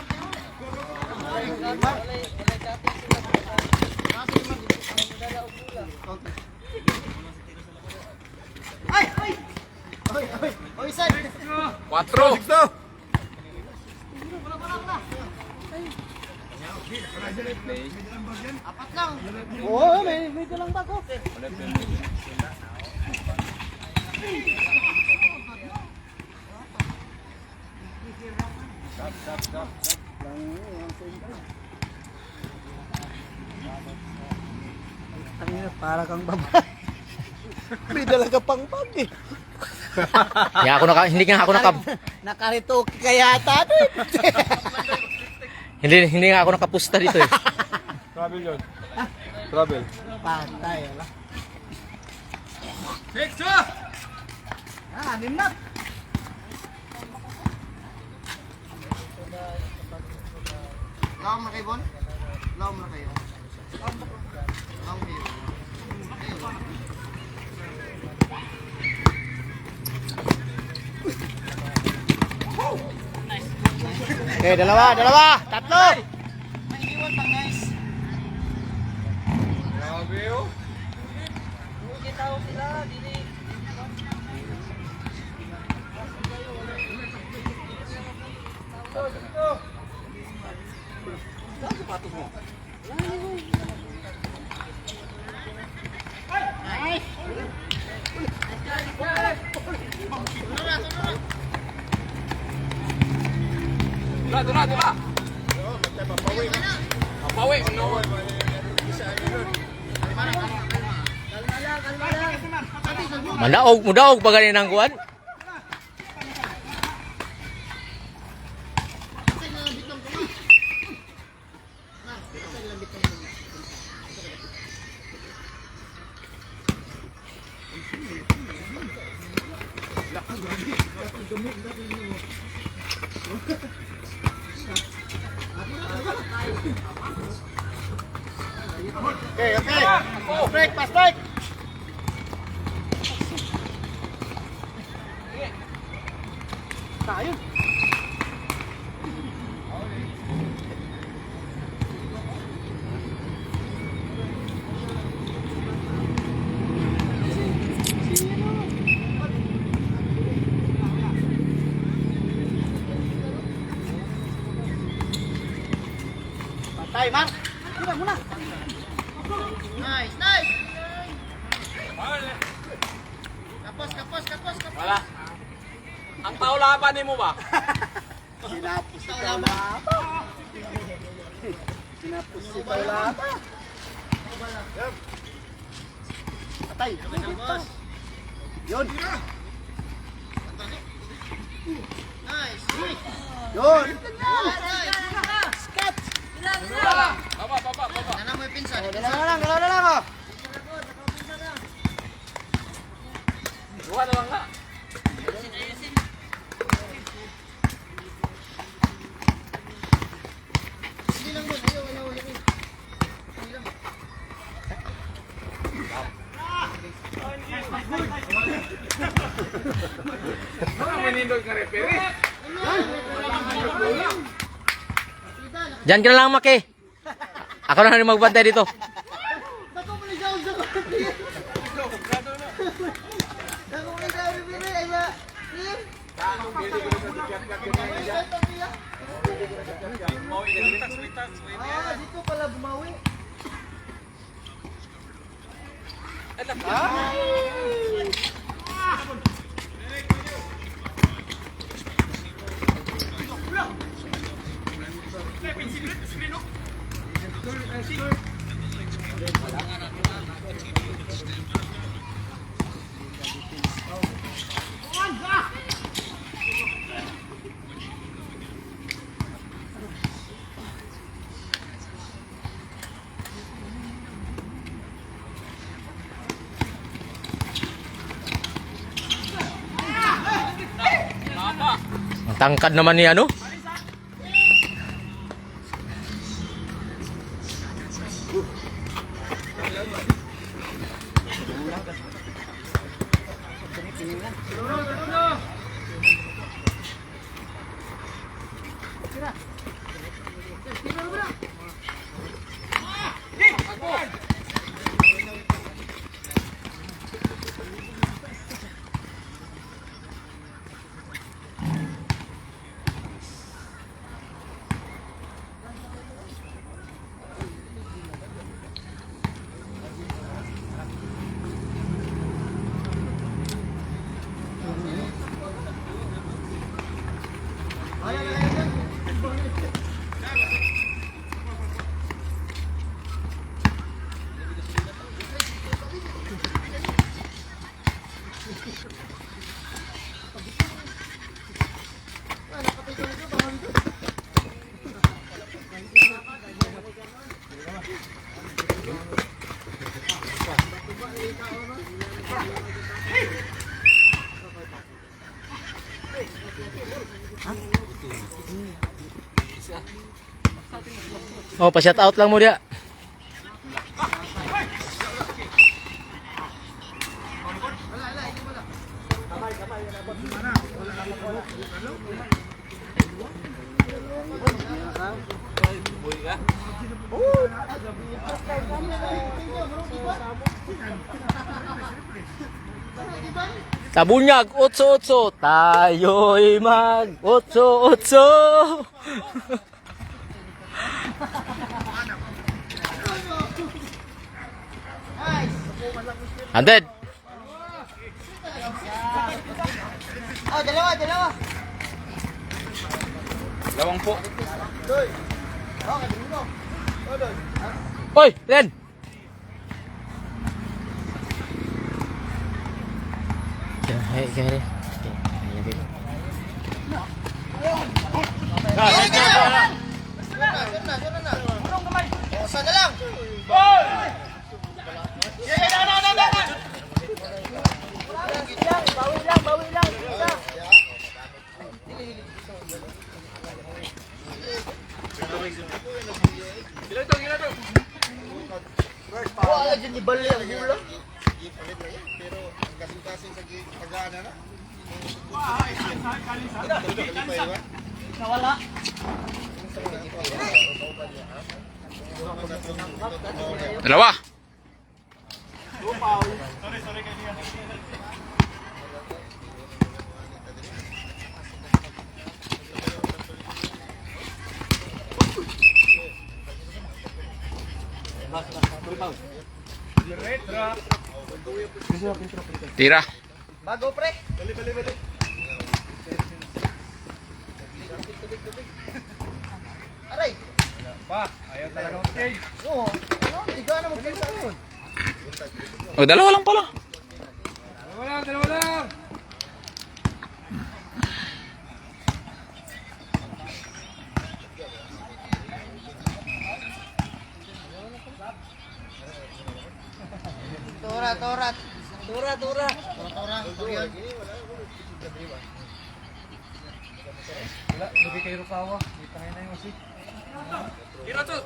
Ay! Ay! Oy, oy, oy, sir. 4. Apat lang. Oo, may dalang bag ko. Para kang babae. May dala ka pang bag eh. Hindi nga ako Nakaritoke ka yata doon. hindi nga ako nakapusta dito eh. Travel yun. Travel. Patay, ala. 6. Anim na. Laom na kayo, Bon? Laom na kayo. Laom kayo. Okay, dalawa, tatlo. Maiiwan pang guys. Grabe oh. Hindi tao sila, dili. Tula. Mapawi. No. Mudaog pa ganin ang kuwan. Okay. Break, pass break. Tayo. Patay, Mark. Tira muna. Nice. Kapos. Wala. Ang taulapan ni mo ba? Sinapos si Taulapa. Patay. Yun. Nice. Yun. Skat. Baba. Nana mo yung pinsan. Dalawa na lang. Oh. Duha na lang nga. Hindi lang doon. Ayaw. Manindol ka referee. Diyan ka na lang, Maki. Ako na rin magbantay dito. Dako mo ligaw sa ko. Dako mo ligaw rin bini. Aywa. Rim. Dito pala bumawi. Ang tangkad naman ni ano? Oh, pa-shout out lang mo dia. Tabunyag, otso-otso. Tayo'y mag-otso-otso. Handed. Oh, dalawa. Lawang po. Hoy, Len. Hey, kaya rin. Isa na lang. Bawi lang. Wala dyan ibali ang hula. Nawala. Dalawa. Tira. Bago pre. Aray. Ayaw talaga mag-change. Oo. Tiga na magpinta yun. Oh, dalawa lang pala. Dalawa lang. Tora. Lubi kay Rukawa. Kita ngayon na yung si. Tira to.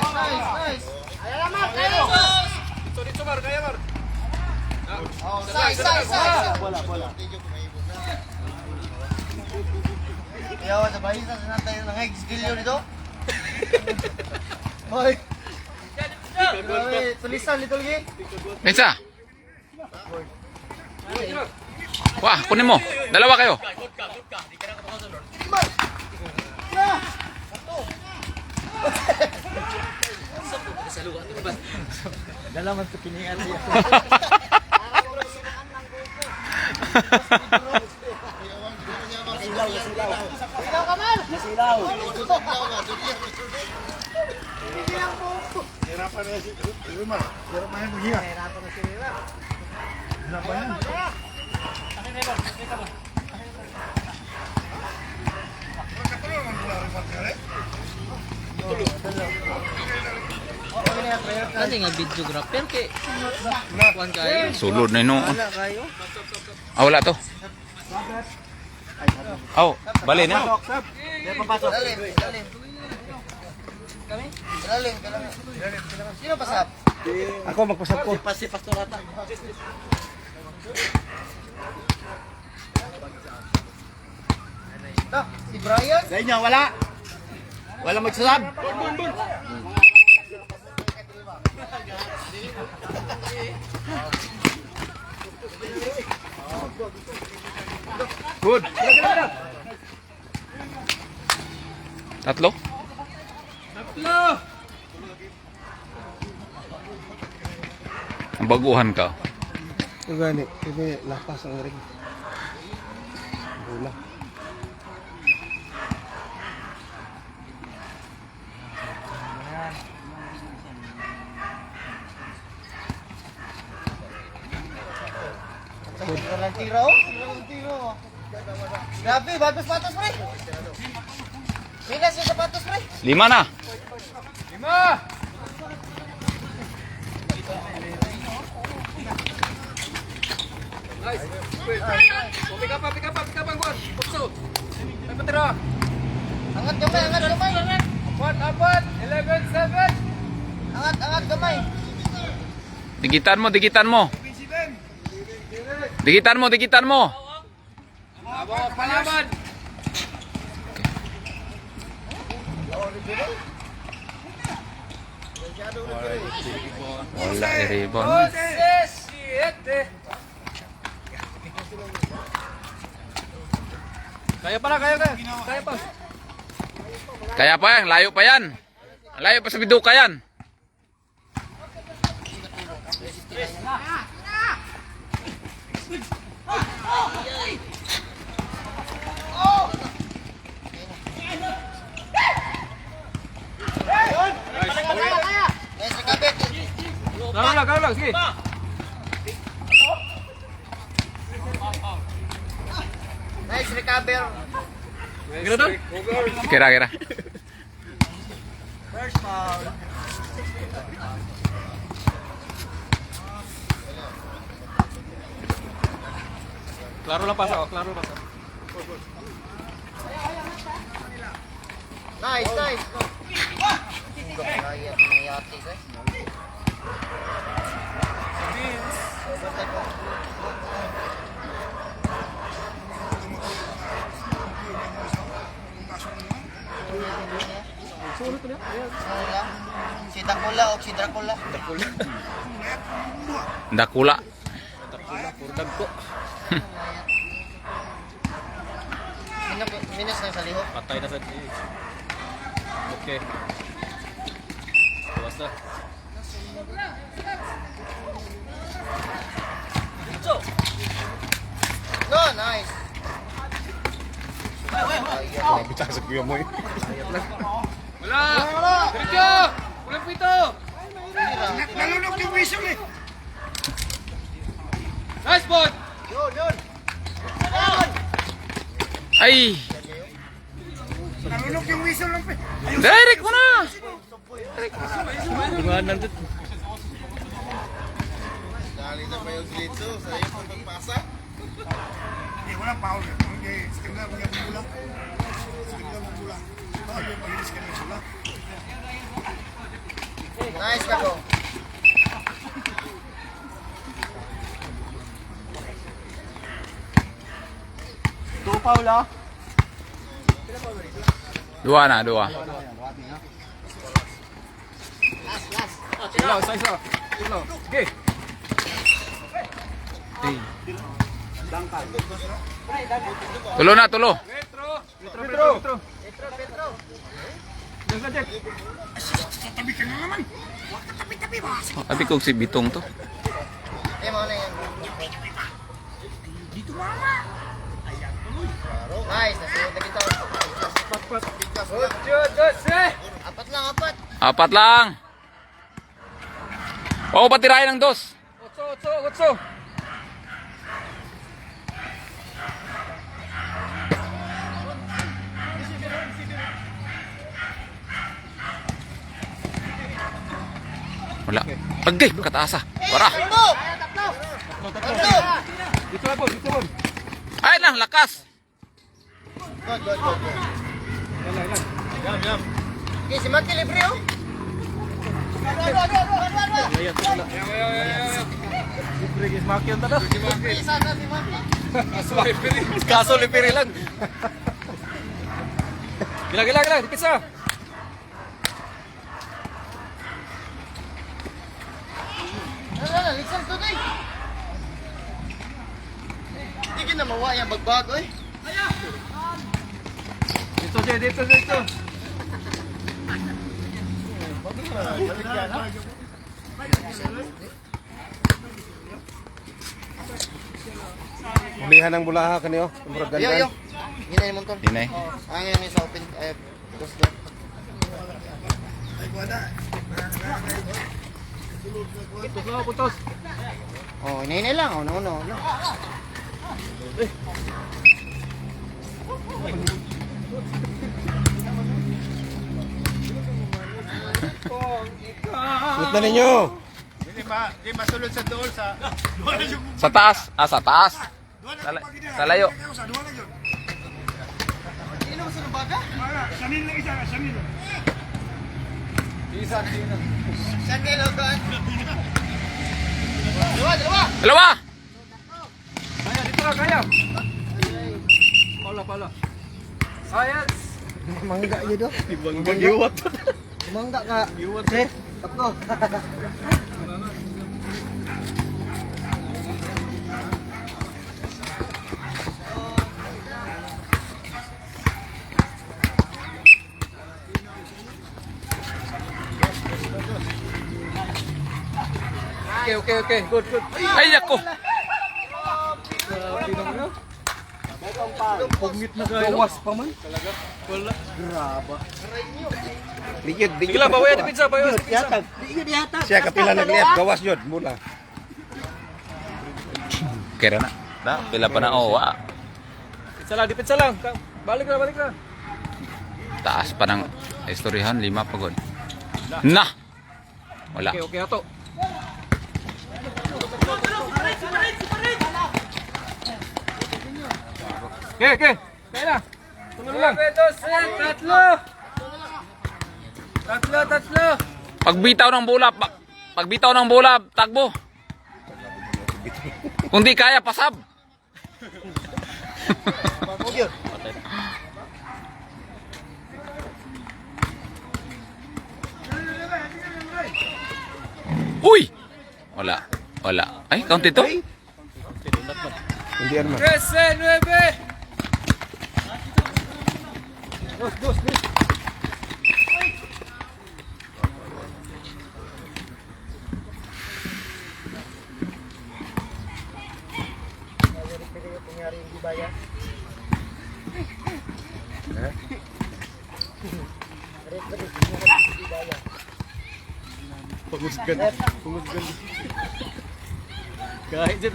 Nice. Ayan naman, kayo. Dito, Mar. Kaya, Mar. Oh, size. Bola. Yawa sa bahay sa sinatay ng ex-gilyo nito. Hoy. Tulisan little gi. Pensa. Wah, kunin mo. Dalawa kayo. Dalaman sa piningan siya. Silaw ka man. Ano nga videographer kay kuan kayo? Sulod na yun. Wala kayo. Ah, wala to. Oh, bali na. Dalim. Dalim. Sino pasap? Ako magpasap ko. Si Pastorata. Si Brian? Dahil niya, wala. Wala magsasab. Good. Tatlo? Baguhan ka. Ito gani, ini lapas ang ring. Bola. Walang tira oh. Walang tira oh. Grabe, bagus sapatos pre. Pinas yung sapatos pre. 5 na. Pick up ang buwan. Putso. May patira. Angat gamay, angat gamay. Apat. 11-7. Angat gamay. Digitan mo. Digitan mo. Abang palaban. Wala i-rebound. 7. Kaya pa. Kaya pa yan, layo pa yan. Layo pa sa biduka yan. Nice rekabit. Karo lang, sige. Nice recover. Kira. First foul. Klaro lang pasa. Nice. Kaya pinayati ko eh. Si Dakula o si Dracula. Dakula. Minus na sa liho. Patay na sa Okay. Basta. No, nice. Bicara sa kuya mo eh. Wala. Diretso. Kulang pito. Nalunok yung whistle eh. Nice ball. Yun. Ay, Nalunok yung whistle lang pre. direct mo na. Dali na pa yung dito sa iyo pag magpasa. Hindi, walang foul. Hindi, sekanda mo yung bola. Foul yung palinis ka ng bola. Nice ka bro. Dua na. Isa. Okay. Tulo. Petro. Tabi ka na naman. Huwag ka tabi ba? Sabi ko si Bitong to. Eh, mo na yan. Dito mama. Nice, nasunod na kita. Good. Apat. 4 lang. Oo, patirahin ng 2. 8. Wala. Agay, kataasa. Para. Tatlo. Dito lang. Ay lang, lakas. Good. Okay, si Maki libre oh. Isa na si Maki. Kaso lipiri lang. Gila. Dikit sa. Listen today. Hindi ka na mawa yung magbago eh. Dito. Hulihan ng bulaha kaniyo. Murag Yo, yo. gandan. Hinay mo to. Hinay. Ay, yan yung sa open. Ay, gusto doon. Oh, hinay lang. Oh, no. Shoot na ninyo. Di masulod sa dool sa... Sa taas. Ah, sa taas. Sa layo. Samin lang isa, samin. Saan kayo logan? Dalawa! Dalawa! Mangga yun do. Ibang giwat. Mangga ka. Sir, tatlo. Okay. Good. Ay, nako. Gawas pa man. Dikit. Sige lang, bawayan ni pizza. Yatag. Di yatag. Siya kapila nagliat. Gawas yun. Mula. Kira na. Na, pila pa na owa. Pizza lang. Balik na. Taas pa ng istoryahan, 5 pagod. Na! Wala. Okay, ato. Okay. Kaya na. Tuloy lang. Tatlo. Pagbitaw ng bola, takbo. Kung di kaya, pasab. Uy! Wala. Ay, kaunti to? Hindi arma. 13-9.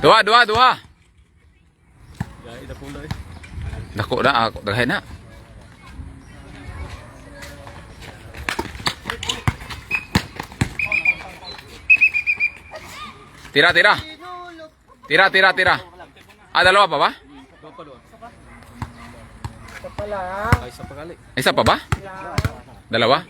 Dua. Dako na ako, daghay na. Tira. Ah, dalawa pa ba? Isa pa ba? Dalawa?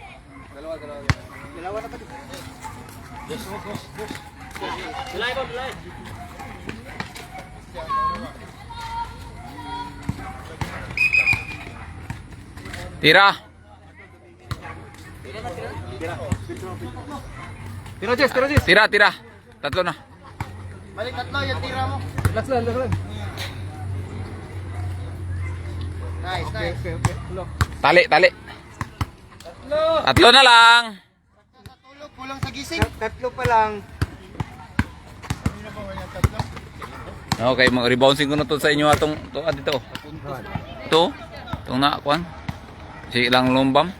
Tira. Tira. Tatlo na. Balik tatlo, yung tira mo. Last lang. Nice. Tali. Tatlo na lang. Tulog, kulang sa gising. Tatlo pa lang. Okay, mag-rebouncing ko na to sa inyo atong dito. Ito. Itong nakakuan. Si ilang lumbam.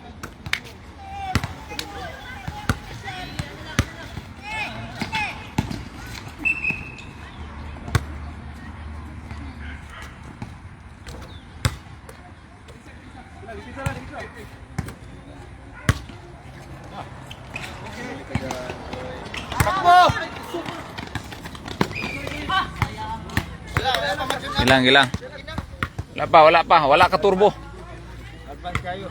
Ilang. Wala pa. Wala ka turbo. Advance kayo.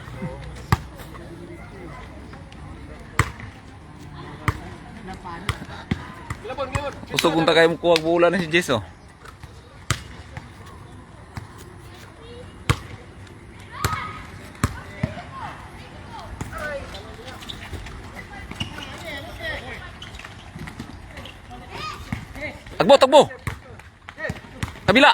Usog kung tagay mo kuwag bola na si Jess, oh. Takbo. Kabila.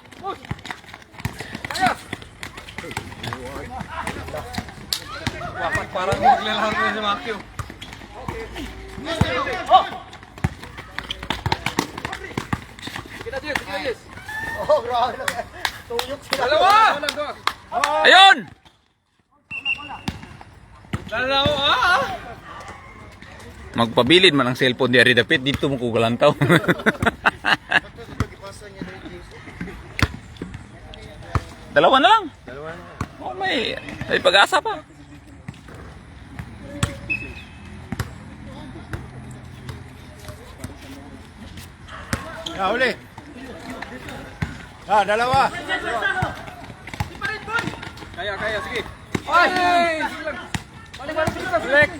Parang maglalaro na si Makyo. Oh, grabe. Tuyok sila. Dalawa! Ayun! Magpabilid man ang cellphone di ari dapit dito mo ko galantaw. Dalawa na lang. Oh, may pag-asa pa. Uli. Dalawa. Kaya, sige. Ay! Balik!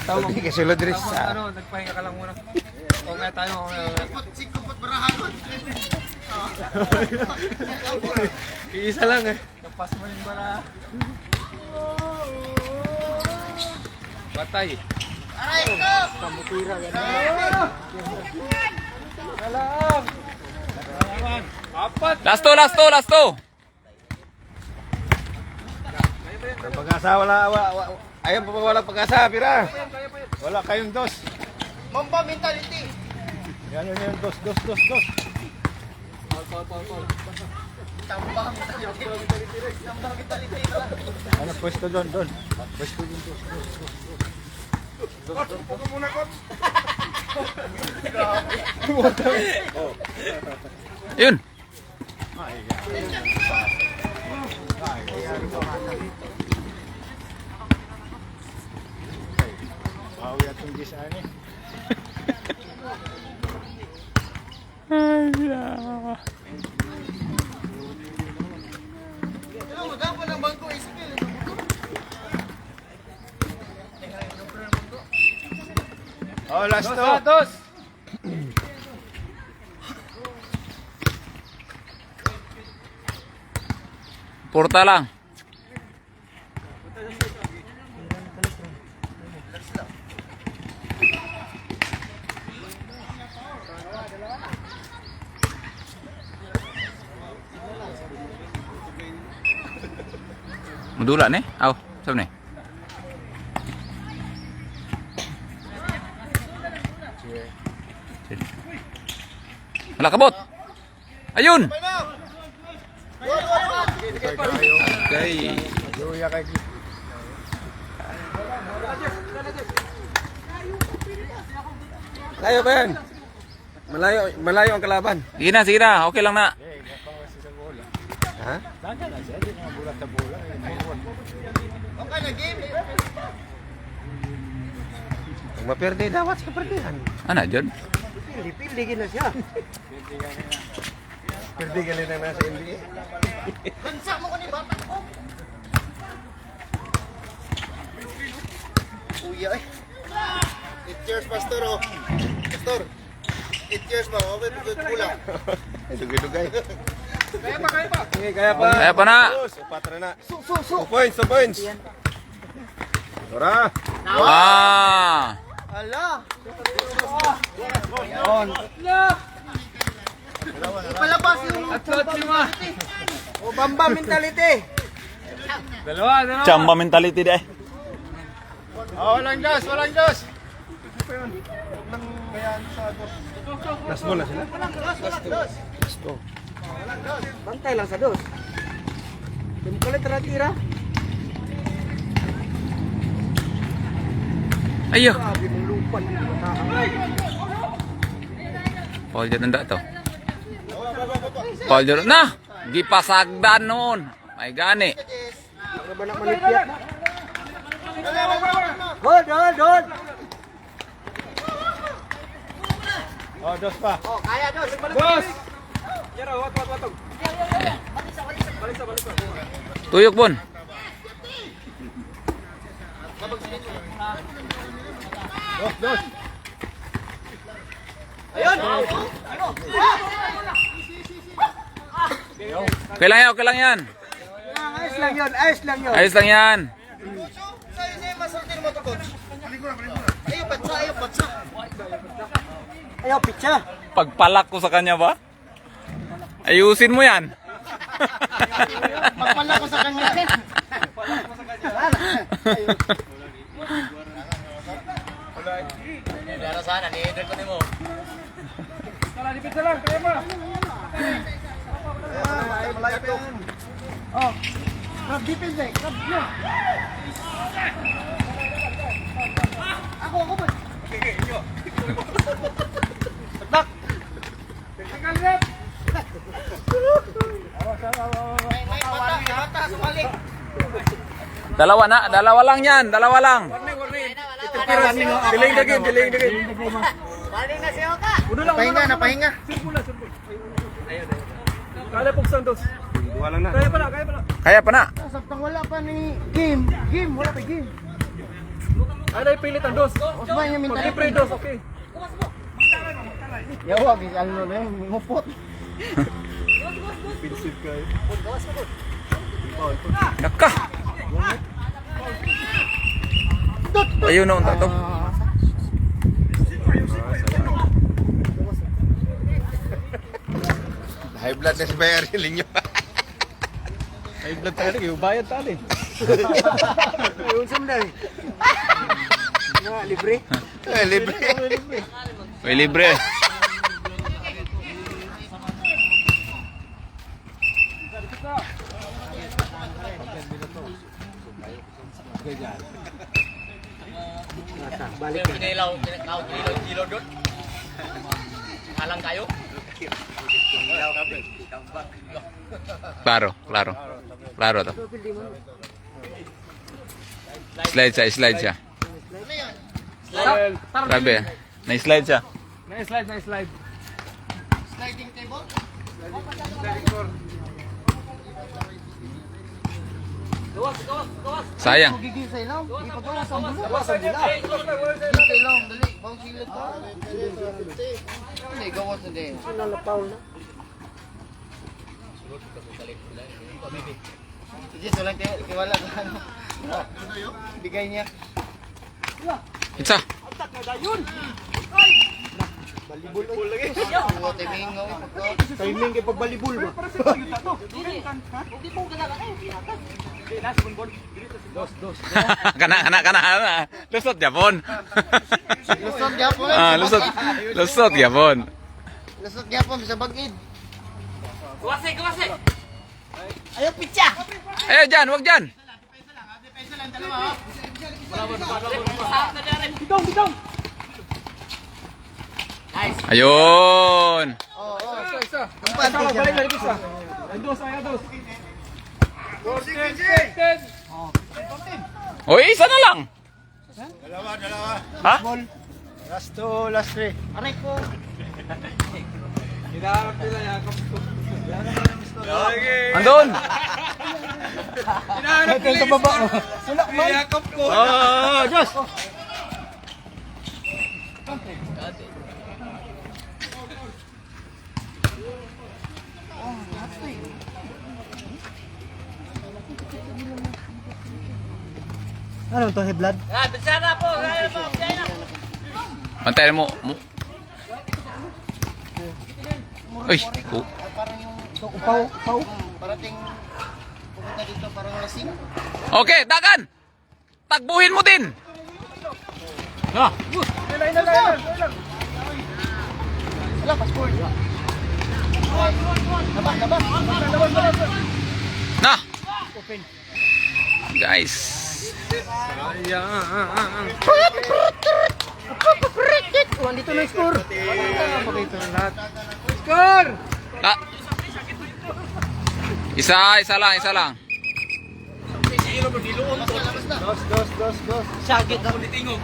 Hindi kasi Lodris. Ano, nagpahinga ka lang muna. O nga tayo. Iisa lang eh. Kapas mo yung bara. Batay. Apat. Last to. Pag-asa, ayaw pa wala pag-asa, pira. Wala kayong dos. Mamba mentality. Yan, dos. Tambang mentality. Ano, pwesto doon. Pwesto doon, dos. Ayun. Bawi atong gisaan eh. Ano, magapo ng bangko iskil. Oh, last to. Dos. Porta lang. Mudula ni? Aw, saan ni? Wala kabot. Ayun. Okay. Luya kay Layo ba yan? Malayo ang kalaban. Sige na. Okay lang na. Ha? Okay na game. Kung maperde, dapat sa perdihan. Ano, John? Pili na siya. Perde galing na nasa NBA. Bansa mo ko ni bata ko. Kuya eh. 8 years pastor oh. Pastor. 8 years pa. Okay, kulang. Dugay-dugay. Kaya pa. Kaya pa na. Patra na. 2 points. Tora. Ah. Ala. Ipalabas yung O, Bamba mentality. Dalawa. Chamba mentality deh. Oh, walang Diyos. Last ball na sila. Bantay lang sa dos. Di mo kalit tira. Ayo. Sabi mong lupan. Paul Jordan to. Paul Jordan na. Gipasagdan noon. May gani. Ano ba na malipyat? Hold. Oh, dos pa. Oh, kaya dos. Dos. Yara, wat. Tuyok pun. Dos. Ayun. Okay lang yan. Ayos lang yun. Ayos lang yan. Sa'yo masultin mo to, coach. Ayaw, batsa. Ayaw, pitsa. Pagpalak ko sa kanya ba? Ayusin mo yan. Pagpala ko sa kanya. Dara sana ni Edel ko nimo. Oh. Grab defense eh. Grab nyo. Ako ba? Dak. Mata, sumali. Dalawa lang yan, dalawa lang. Diling dagin. Pahinga na, pahinga. Dua lang na. Kaya pa na. Sabtang wala pa ni game. Wala pa game. Ay, pilit ang dos. Osman yung minta. Pre dos, okay. Yawa, ano na yun, ngupot. Naka. Ayun na unta to. High blood na si Bayari Linyo. Ay, blood tayo, yung bayad tali. Unsam na eh. Libre? Libre. May libre. Kinilaw doon. Halang kayo. Klaro to. Slide siya. Grabe. Na-slide siya. Slide. Sliding table? Sayang. Gigil sa ilaw. Ipagawa sa bulo. Gigil sa ilaw. Dali. Bawang silid ka. Hindi, gawas na din. Nalapaw na. Sige, so lang tiwala ka ano. Bigay niya. Itsa. Balibol lagi. Timing nga. Timing kay pagbalibol ba? Kana. Lusot Japon. Lusot gyapon. Lusot Japon. Lusot gyapon bisa bagid. Kuwase. Ayaw pitsa. Eh, dyan, wag dyan. Bidong. Ayun. Oo. Isa. Umpan Balik siya. lagi isa. Ang dos. Oy, isa na lang. Dalawa. Ha? Last 2, last 3. Aray ko. Andun. Ito sa baba. Wala man. Oh, Diyos. Ano to, heblad? Binsana po. Pantayan mo. Uy. Parang yung upaw. Parating pupunta dito parang lasing. Okay, dagan. Takbuhin mo din. Wala, passport. Labas. Na. Guys. Dito na score. Ah. Isa lang. Dos. Sagit ako. 41.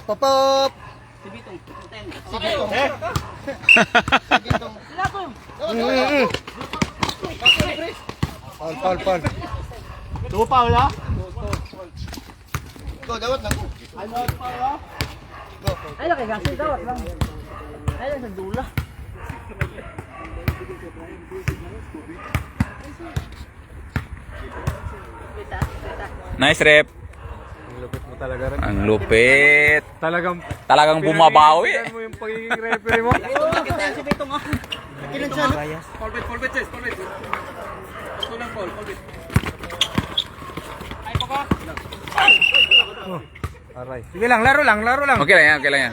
Papap. Paul. Tuwa pa wala? Go, dawat lang. Ay, laki kasi dawat lang. Ay, lang sa dula. Nice rep. Lupit mo talaga rin. Ang lupit. Talagang Bumabawi. mo yung pagiging referee mo. Full bet, sis. Tulang full bet. Aray. Sige lang, laro lang. Okay lang yan.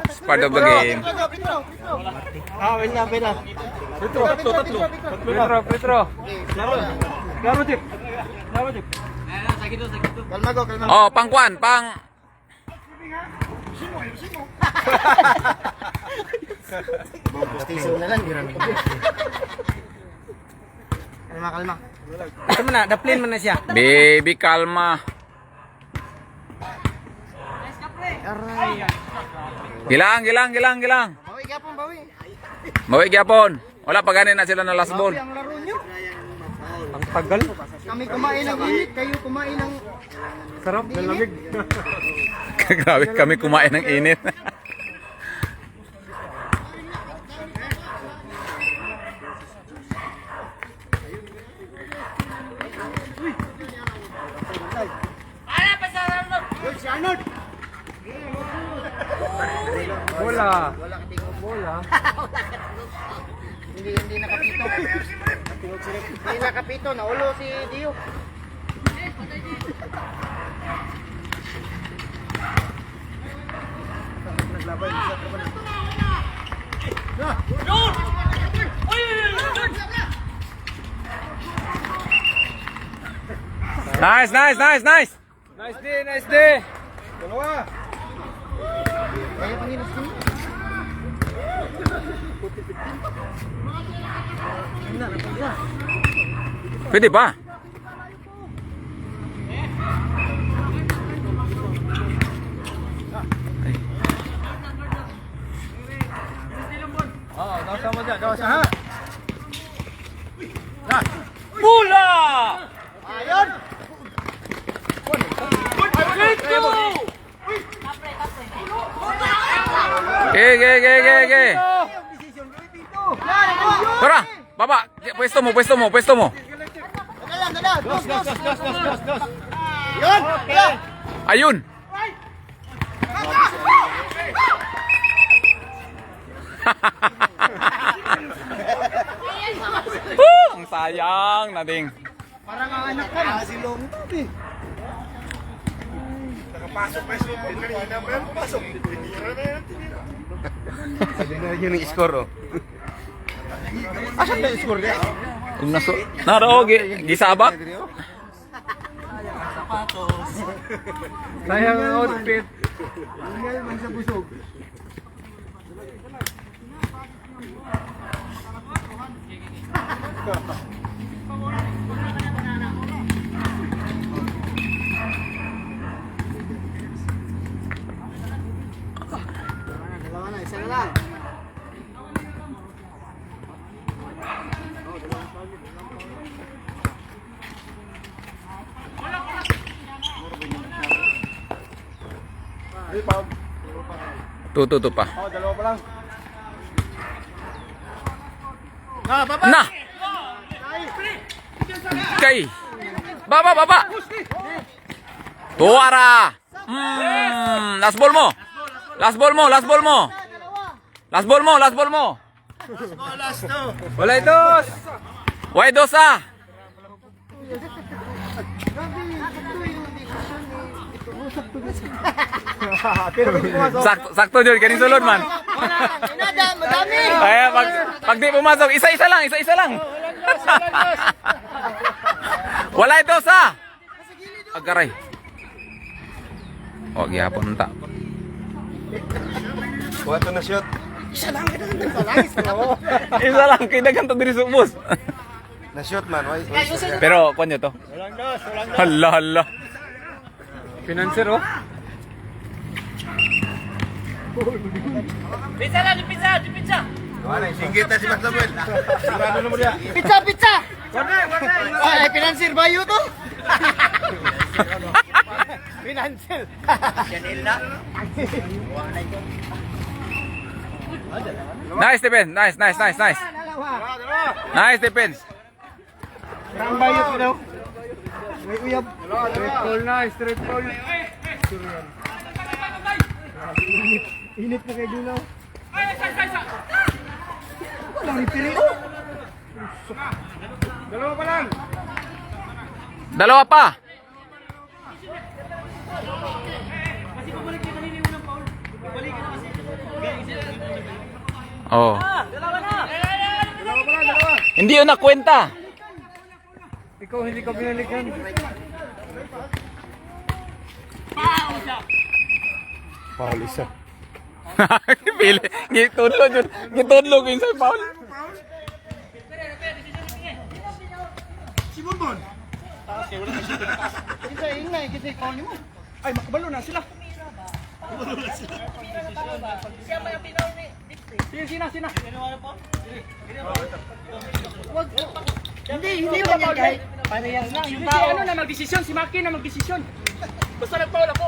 It's part of the game. Petro. Laro, Chip. Kalma go, kalma. Oh, pang. Station na lang, gira. Kalma. Ito mo na, daplin mo na siya. Baby, kalma. Gilang. Bawi gyapon. Wala pa ganin na sila na last ball. Ang laro nyo. Ang tagal. Kami kumain ng init, kayo kumain ng... Sarap, lalamig. Grabe kami kumain ng init. Bola. Hindi nakapito. Hindi nakapito, naulo si Dio. Nice. Nice day. Kaya panginas ko. Pwede pa. Sama dyan, ha? Bola! Ayun! Okay. Tara, baba. Pwesto mo. Dala. Dos. Yun! Ayun. Ang sayang nating. Parang ang anak ka. Si Long. Yun yung score, oh. Asan na yung score niya? Kung naro, gisabak. Sayang ang outfit. Dalawa na, isa na lang. Tututo pa. Oh, dalawa pa lang. Na! Kay! Baba! Tuara! Last ball mo! Wala itos! Why dosa? Sakto Jod, kaning sulod man. Inada, madami! Kaya pag di pumasok, isa-isa lang. Wala ito sa. Agaray. O, gihapon ta. Kuha ito na shot. Isa lang, Isa lang, kaidagan to diri subos. Na shot man. Pero, konyo to. Hala. Financer, oh. Singgit na si Mas Samuel. Sigurado na mo niya. Pizza! Ay, financier ba yun to? Financier. Nice defense. Nice. Nice defense. Rang bayot, you know? May uyab. Straight ball na, straight ball. Init na kay Dunaw. Wala ni Pireo. Dalawa pa lang. Dalawa pa. Oh. Hindi yun nakwenta. Ikaw hindi ka binalikan. Paul isa. Pili. Gitudlo yun. Gitudlo yun sa Paul. Kita ingay, kita ikaw ni mo. Ay, makabalo na sila. Sina. Hindi ba niya kahit parehas lang. Hindi si ano na magdesisyon, si Maki na magdesisyon. Basta nagpaul ako.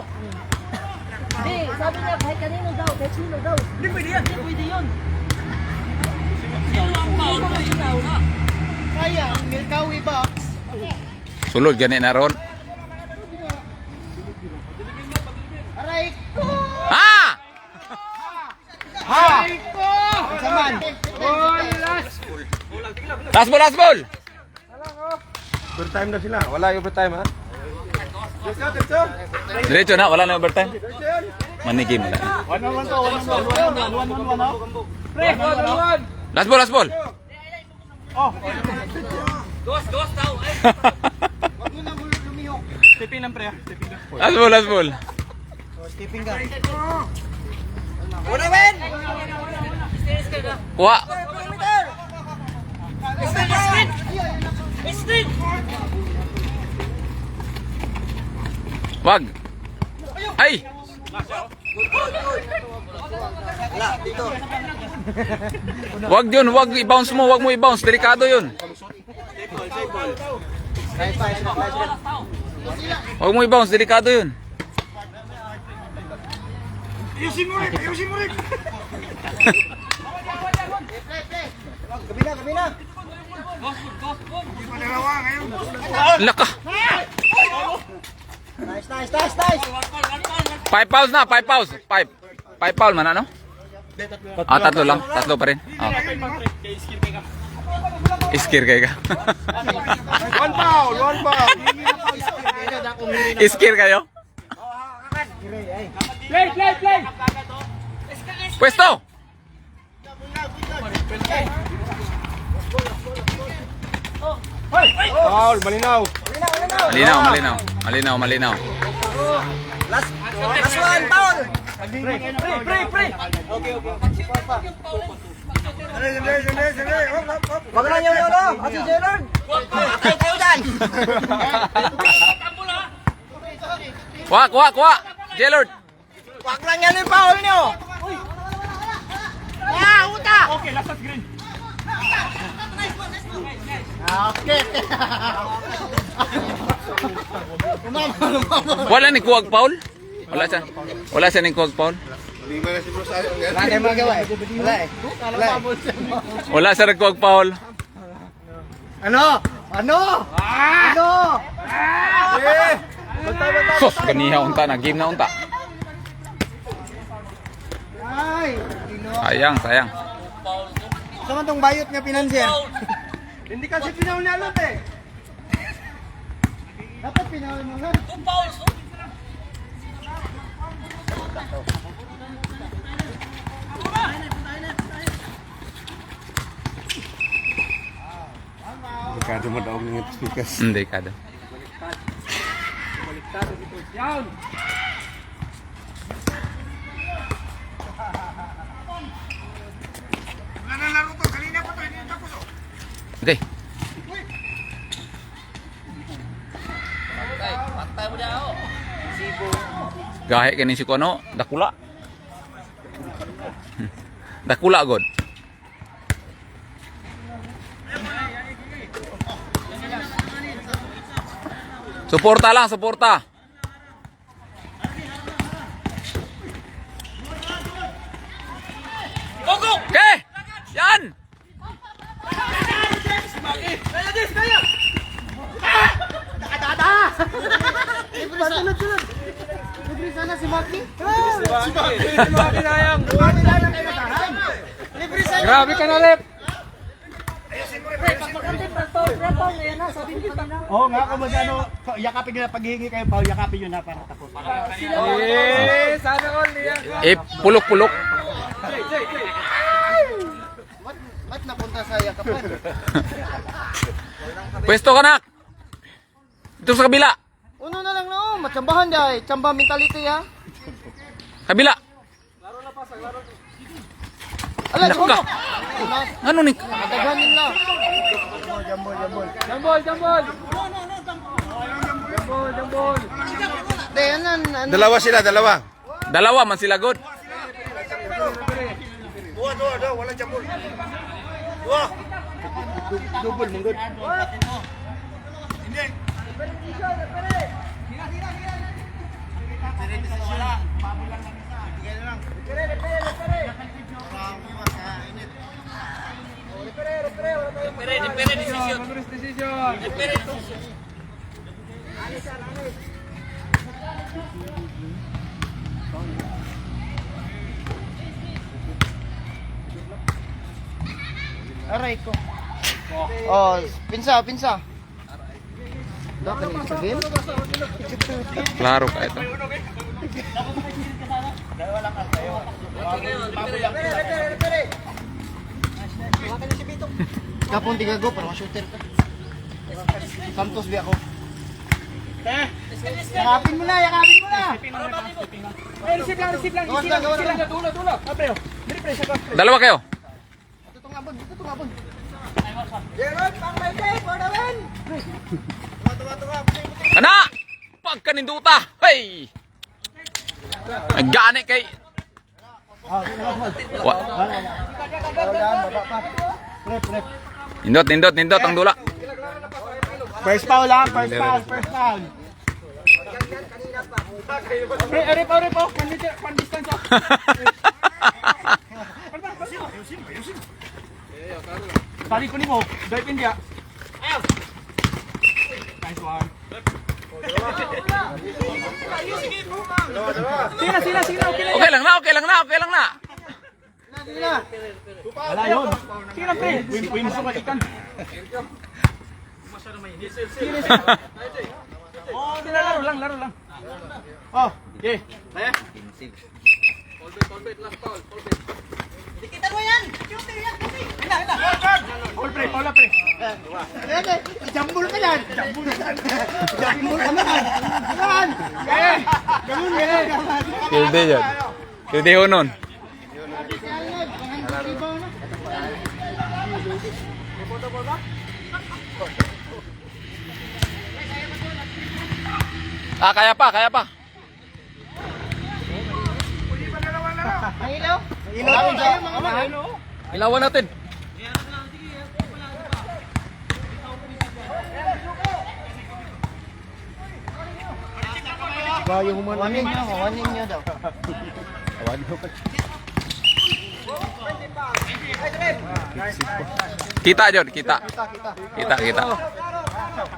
Hindi, sabi niya kahit kanino daw, kahit sino daw. Hindi pwede yan. Hindi pwede yun. Kaya, ang Milkawi box. Sulod gani na ron. Aray ko! Ha! Aray ko! Saman. Last ball. Overtime na sila. Wala yung overtime ha? Diretso na, wala na overtime. Manigim na. Last ball. Dos daw. Tipin lang pre. Tipin lang. Last ball. Skipping ka. Kuha. Wag. Ay. Wag i-bounce mo, wag mo i-bounce, delikado yun. Wag mo i-bounce, delikado yun. Ayusin mo rin! Gabi na! Dalawa ngayon. Laka. Nice! 5 fouls na, 5 fouls. 5 foul man ano? Tatlo lang, tatlo pa rin. Oh. Iskir kay ka. One foul! Iskir kayo? Play. Pwesto! Foul! Malinaw! Malinaw. Last one, Paul! Pre. Wag na niyo yun, Ate Gerard! Ay, kayo dyan! Kuha. Jelord. Wag lang yan yung Paul niyo! Okay, last shot green. Okay! Wala ni kuwag Paul? Wala siya ni kuwag Paul? Hindi ba na si Bruce Ayon? Wala kayo magawa eh. Wala eh. Wala siya nagkuwag Paul. Ano? Sus, ganiha unta na, game na unta. Ay! Sayang. Sama tong bayot nga pinansin. Hindi kasi pinaul niya lot eh. Dapat pinaul mo lang. Dekado mo daw ng speakers. Hindi kada. Okay. Gahe kini si Kono, dakula. Dakula god. Suporta lang, suporta. Okay! Yan! Taas! Libre sana. Libre sana si Maki. Libre sana. Grabe ka na, Lep. Oo nga, kung magano, yakapin nyo na paghihingi kayo, Paul, yakapin nyo na para tapos. Sana all niya. Pulok-pulok. Ba't napunta sa yakapan? Pwesto ka, nak. Ito sa kabila. Uno na lang no, matsambahan day. Tsamba mentality ha. Kabila. Ala, Naku sumo. ka. Ano ni? Mataganin lang. Jambol. De, anan. Dalawa sila, dalawa. Dalawa man sila, God. Dua, wala jambol. Dua. Double, munggod. Aray ko. Oh, pinsa. Dapat ni sa game. Klaro ka ito. Kapon tiga go para ma-shooter ka. Santos bi ako. Yakapin mo na. Receive lang. Gawas lang. Dulo. Abre, dili pre, sa Dalawa kayo. Dito tungabon. Ana! Pagkaninduta! Hey! Nagani kay... Nindot ang dula. First foul lang, first foul. Pre, are po. Pan distance. Pali ko ni mo. Dive in dia. Nice one. Sina. Okay lang na. Wala yun. Sige lang, pre. Win sa kalikan. Oh, laro lang. Oh, okay. Saya. Dikitan mo yan. Shooter yan kasi. All pre. Jambul ka yan. Jambul ka man. Kilde yun. Kilde ho nun. Kaya pa. Ilawan natin. Waning nyo daw. Kita, Jod. Kita.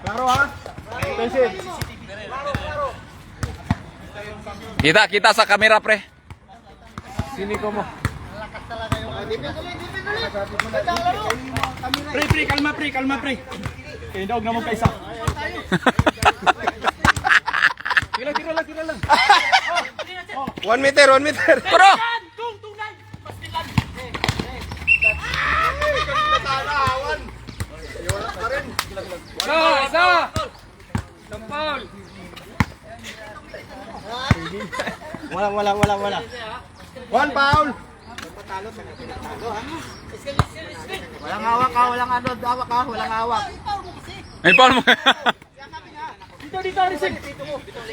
Klaro ha. Defensive. Kita sa kamera, pre. Sini ko mo. Pre, kalma, pre. Okay, daog na mo kaisa. Tira lang. 1 meter. Pero! Isa. Sampol. Wala. One foul. Walang hawak ka, walang hawak. May paul mo. Dito, receive.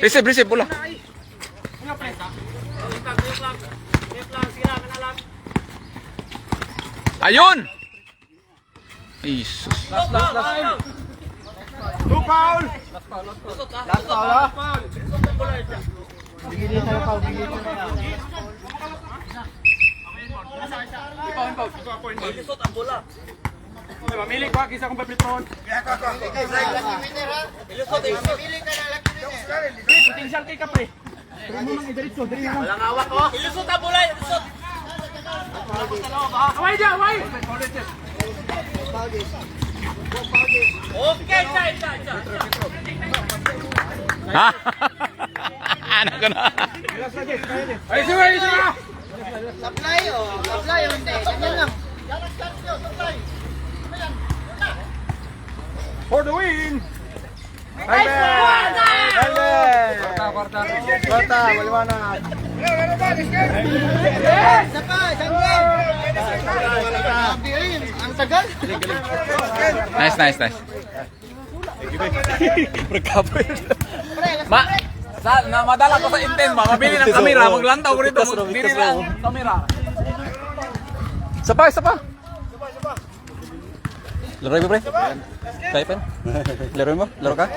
Receive, bola. Ayun! Jesus. Two foul. Last foul ha. Bigili tayo pa, Mamili ko, kisa kong paplitron. Lucky winner ha. Pili ka na lucky Dyan kay Kapre. Pero mo mang idiritso, dali na. Walang hawak ko. Ilusot ang bulay. Ilusot. Away dyan, away! Okay, chay. Ha? Ano ka na? Ay, sige! Supply o. Supply o hindi. Ganyan lang. For the win! Kwarta, maliwanag. Isa pa, isang game. Grabe yun. Ang tagal. Nice. Ma, madala ko sa intent, mabili ng kamera, maglantaw ko rito, dili lang kamera. Isa pa. Laro mo, pre? Kaya pa? Laro mo? Laro ka?